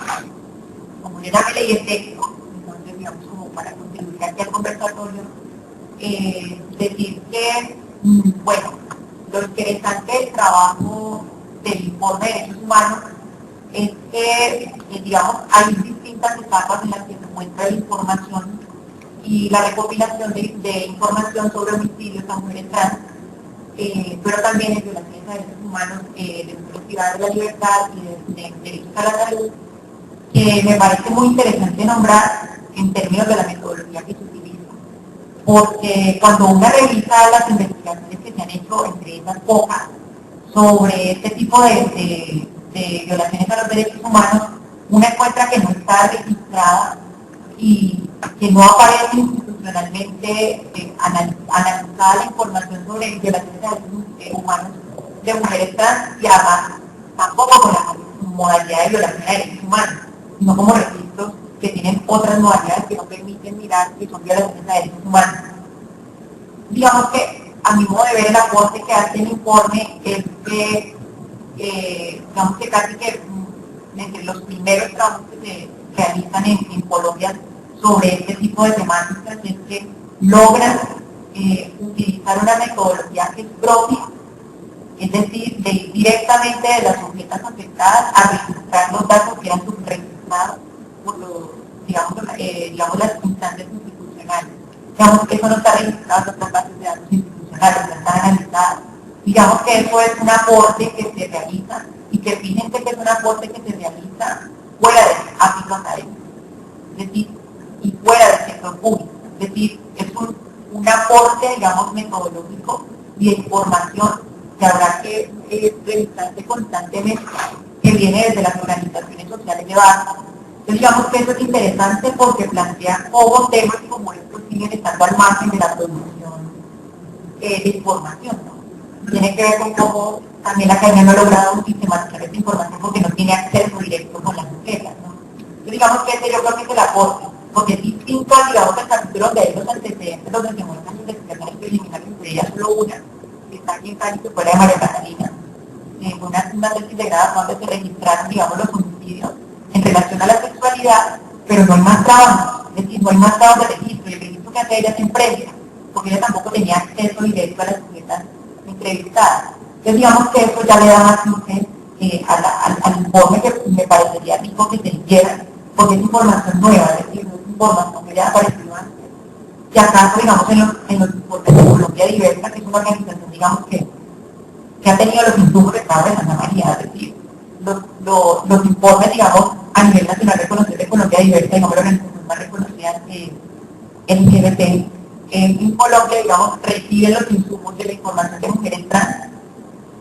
como era la ley de texto, entonces digamos como para contribuir aquí al conversatorio, decir que, bueno, lo interesante del trabajo del informe de derechos humanos es que, digamos, hay distintas etapas en las que se encuentra la información y la recopilación de información sobre homicidios a mujeres trans, pero también en violaciones a derechos humanos, de privadas de la libertad y de derechos a la salud, que me parece muy interesante nombrar en términos de la metodología que se utiliza. Porque cuando uno revisa las investigaciones que se han hecho, entre esas pocas, sobre este tipo de violaciones a los derechos humanos, uno encuentra que no está registrada y que no aparece institucionalmente analizada la información sobre violaciones a derechos humanos de mujeres trans, y además tampoco con la modalidad de violación a derechos humanos, sino como registros que tienen otras modalidades que no permiten mirar que son violaciones a derechos humanos. Digamos que, a mi modo de ver, el aporte que hace el informe es que, digamos que casi que entre los primeros trabajos que se realizan en Colombia sobre este tipo de temáticas es que logran utilizar una metodología que es propia, es decir, de ir directamente de las sujetas afectadas a registrar los datos que eran subregistrados por los, digamos las instancias institucionales. Digamos que eso no está registrado en otras bases de datos institucionales, no está analizado. Digamos que eso es un aporte que se realiza, y que fíjense que es un aporte que se realiza fuera del ámbito académico, es decir, y fuera del sector público. Es decir, es un aporte, digamos, metodológico y de información que habrá que revisarse constantemente, que viene desde las organizaciones sociales de base. Entonces, digamos que eso es interesante porque plantea cómo temas como estos siguen estando al margen de la producción de información, ¿no? Tiene que ver con cómo también la academia no ha logrado sistematizar esta información porque no tiene acceso directo con las mujeres, ¿no? Entonces, digamos que este yo creo que es el aporte, porque es distinto, digamos, al capítulo donde hay los antecedentes, donde se muestran las investigaciones preliminares, entre ellas solo una, que está aquí en Cali, que fue la de María Catalina, una tesis de grado donde se registraron, digamos, los homicidios en relación a la sexualidad, pero no hay más trabajos, es decir, no hay más trabajos de registro, y el registro que hace ella es en previa, porque ella tampoco tenía acceso directo a las sujetas entrevistadas. Entonces, digamos que eso ya le da más luces al informe, que me parecería rico que se hiciera, porque es información nueva, es decir, no es información que ya apareció antes. Y acaso, digamos, en los informes de Colombia Diversa, que es una organización, digamos, que ha tenido los insumos de Estado de Santa María, es decir, los informes, digamos, a nivel nacional reconocidos de Colombia Diversa, digamos, la organización más reconocida LGBT, en Colombia, digamos, reciben los insumos de la información de mujeres trans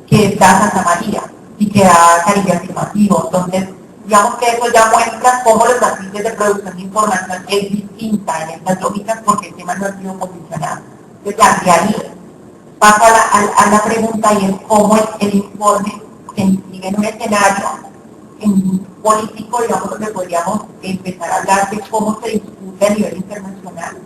que da Santa María y que da Caribe Afirmativo. Entonces, digamos que eso ya muestra cómo los matrices de producción de información es distinta en estas lógicas porque el tema no ha sido posicionado. Entonces, ya de ahí paso a la pregunta y es cómo el informe se inscribe en un escenario político, digamos, donde podríamos empezar a hablar de cómo se discute a nivel internacional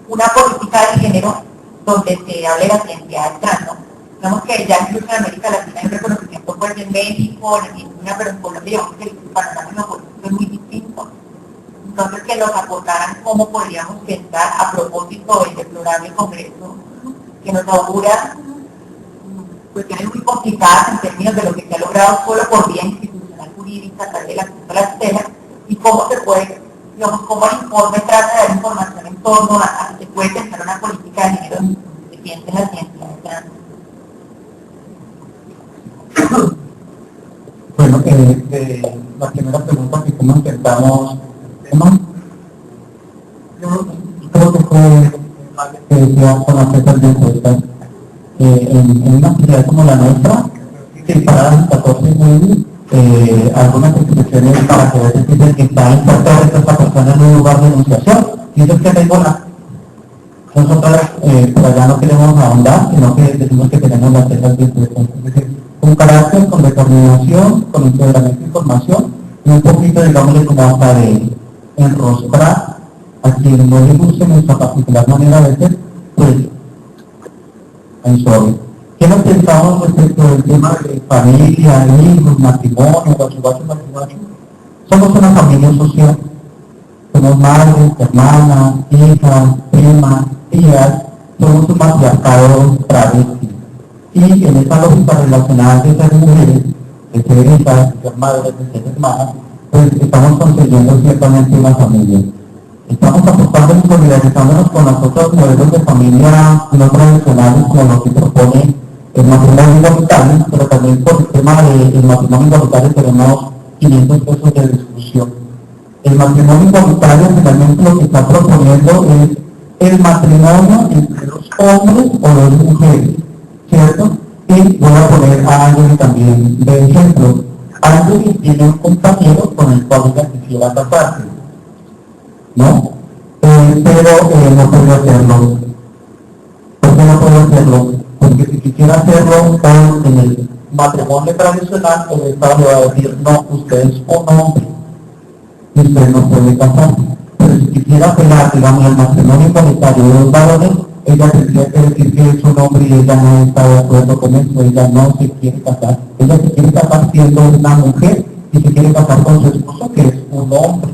una política de género donde se hable de las identidades trans, ¿no? Digamos que ya incluso en América Latina hay un reconocimiento pues en México, en Argentina, pero en Colombia digamos que el panorama político es muy distinto. Entonces que nos aportaran cómo podríamos pensar a propósito del deplorable Congreso que nos augura cuestiones muy complicadas en términos de lo que se ha logrado solo por vía institucional jurídica a través de la tutela y cómo se puede, digamos, cómo el informe trata de dar información en torno a que se puede pensar una política de género que piense en las identidades trans. Bueno, la primera pregunta que cómo intentamos el tema, yo creo que fue que decía con las fechas de encuestas en una actividad como la nuestra, que para el 14 de julio algunas expresiones para que a veces dicen que está insertada esta persona en un lugar de enunciación, y eso es que tengo la nosotros por allá no queremos ahondar, sino que decimos que tenemos las fechas de encuestas, es decir, con carácter, con determinación, con empoderamiento de información, y un poquito, digamos, como hasta de enrostrar a quien no le guste nuestra particular manera de ser, pues, en suave. ¿Qué nos pensamos respecto del tema de familia, hijos, matrimonio, matrimonio? Somos una familia social. Somos madres, hermanas, hijas, primas, tías, somos un matriarcado travesti. Y en esa lógica relacionada de ser mujeres, de ser hijas, de ser madres, de ser hermanas, pues estamos construyendo ciertamente una familia. Estamos apostando y solidarizándonos con los otros modelos de familia no tradicionales como los que propone el matrimonio igualitario, pero también por el tema del matrimonio igualitario tenemos 500 pesos de discusión. El matrimonio igualitario finalmente lo que está proponiendo es el matrimonio entre los hombres o las mujeres, ¿cierto? Y voy a poner a alguien también de ejemplo. Alguien tiene un compañero con el cual ella quisiera casarse, ¿no? Pero no puede hacerlo. ¿Por qué no puede hacerlo? Porque si quisiera hacerlo en el matrimonio tradicional, el Estado le va a decir, no, usted es un hombre, y usted no puede casar. Pero si quisiera apelar, digamos, el matrimonio igualitario de los varones, ella tendría que decir que es un hombre y ella no está de acuerdo con eso, ella no se quiere casar. Ella se quiere casar siendo una mujer y se quiere casar con su esposo, que es un hombre.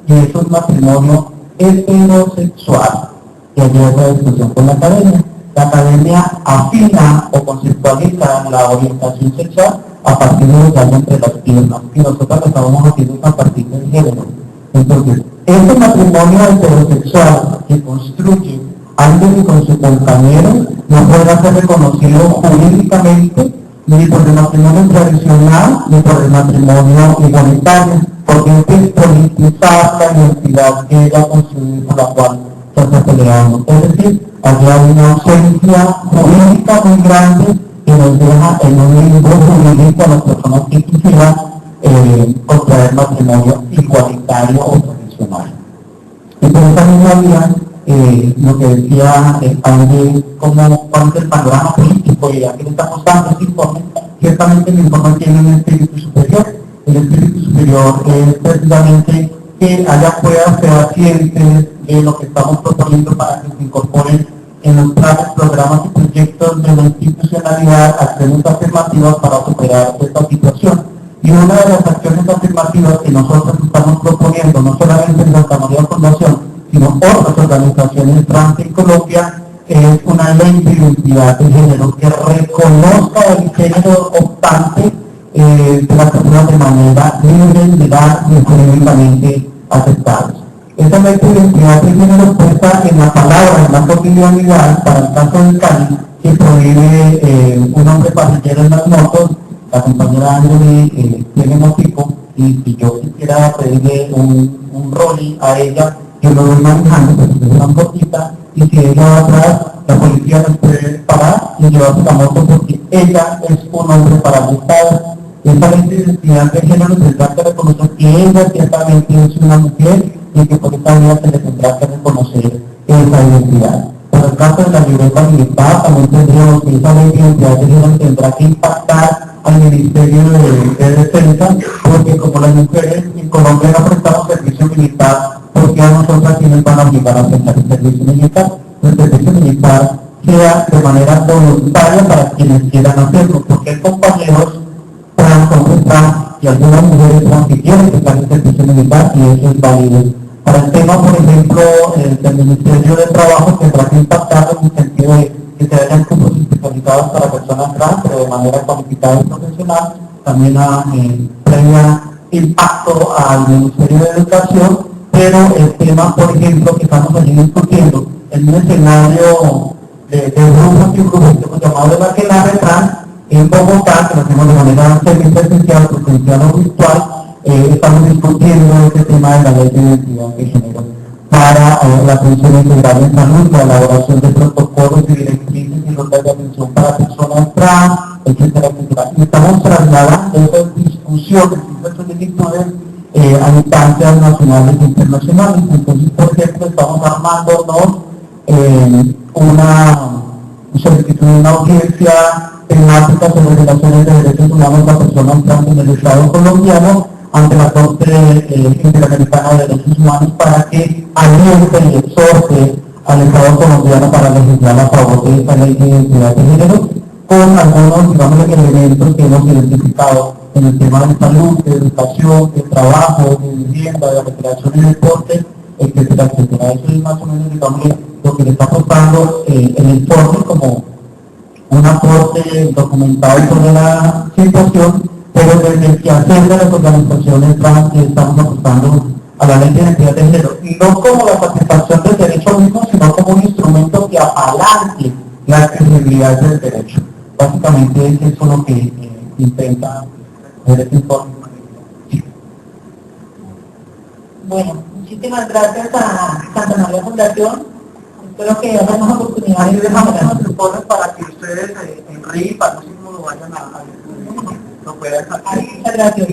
Y eso es matrimonio heterosexual. Y allí hay una discusión con la academia. La academia afina o conceptualiza la orientación sexual a partir de lo que hay entre las piernas. Y nosotros lo estamos haciendo a partir del género. Entonces, este matrimonio heterosexual que construye alguien con su compañero no puede ser reconocido jurídicamente ni por el matrimonio tradicional ni por el matrimonio igualitario, porque es politizar la identidad que ella construye por la cual se está peleando. Es decir, allí hay una ausencia jurídica muy grande que nos deja en un limbo jurídico a las personas que quisieran contraer matrimonio igualitario o tradicional. Y por esa misma vía, lo que decía Andy, como cuál es el panorama político y a qué le estamos dando este informe, ciertamente el informe tiene un espíritu superior. El espíritu superior es precisamente que haya fuerzas fehacientes de lo que estamos proponiendo para que se incorporen en los planes, programas y proyectos de la institucionalidad acciones afirmativas para superar esta situación. Y una de las acciones afirmativas que nosotros estamos proponiendo, no solamente en Santa María Fundación, sino otras organizaciones trans en Colombia, es una ley de identidad de género que reconozca el género optante de las personas de manera libre, legal y jurídicamente aceptables. Esa ley de identidad de género puesta en la palabra, en la cotidianidad, para el caso de Cali, que prohíbe un hombre pasajero en las motos. La compañera Andy tiene motivo, y si yo quisiera pedirle un rolling a ella, yo lo voy manejando, pues es una cortita, y si ella va atrás, la policía nos puede parar y llevarse la moto porque ella es un hombre paralizado. Esa identidad de género tendrá que reconocer que ella ciertamente es una mujer y que por esta vía se le tendrá que reconocer esa identidad. Por el caso de la libreta militar, también tendríamos que esa identidad de género tendrá que impactar al Ministerio de Defensa, porque como las mujeres en Colombia no prestamos servicio militar, porque a nosotras sí nos van a obligar a prestar el servicio militar. El servicio militar sea de manera voluntaria para quienes quieran hacerlo, porque hay compañeros trans, hombres trans y algunas mujeres trans que quieren prestar el servicio militar y eso es válido. Para el tema, por ejemplo, del Ministerio de Trabajo tendrá que impactar en el sentido de que se hayan cupos especializados para personas trans, pero de manera cualificada y profesional, también previa impacto al Ministerio de Educación, pero el tema, por ejemplo, que estamos allí discutiendo, en un escenario de grupos y grupos que hemos llamado de Baquelarre Trans, en Bogotá, que lo hacemos de manera semipresencial, presencial o virtual, estamos discutiendo este tema de la ley de identidad de género para la atención integral en salud, la elaboración de protocolos y directrices y rutas de atención para personas trans, etcétera, etcétera. Y estamos trasladando esas discusiones y esas solicitudes a instancias nacionales e internacionales. Entonces, por ejemplo, estamos armándonos una solicitud de una audiencia temática sobre relaciones de derechos humanos a personas trans en el Estado colombiano ante la Corte Interamericana de Derechos Humanos para que aliente y exhorte al Estado colombiano para legislar a favor de esta ley de identidad de género con algunos, digamos, elementos que hemos identificado en el tema de salud, de educación, de trabajo, de vivienda, de recreación y deporte, etcétera, etcétera. Eso es más o menos, digamos, lo que le está aportando el informe como un aporte documentado sobre la situación, pero desde el quehacer de las organizaciones trans que estamos apostando a la ley de identidad de género, y no como la satisfacción del derecho mismo, sino como un instrumento que apalanque la accesibilidad del derecho. Básicamente es eso lo que intenta ver este informe. Sí. Bueno, muchísimas gracias a Santa María Fundación. Espero que haya más oportunidades. Ahí dejamos unos informes para que ustedes en RIP, al último lo vayan a lo puedan hacer. Muchas gracias.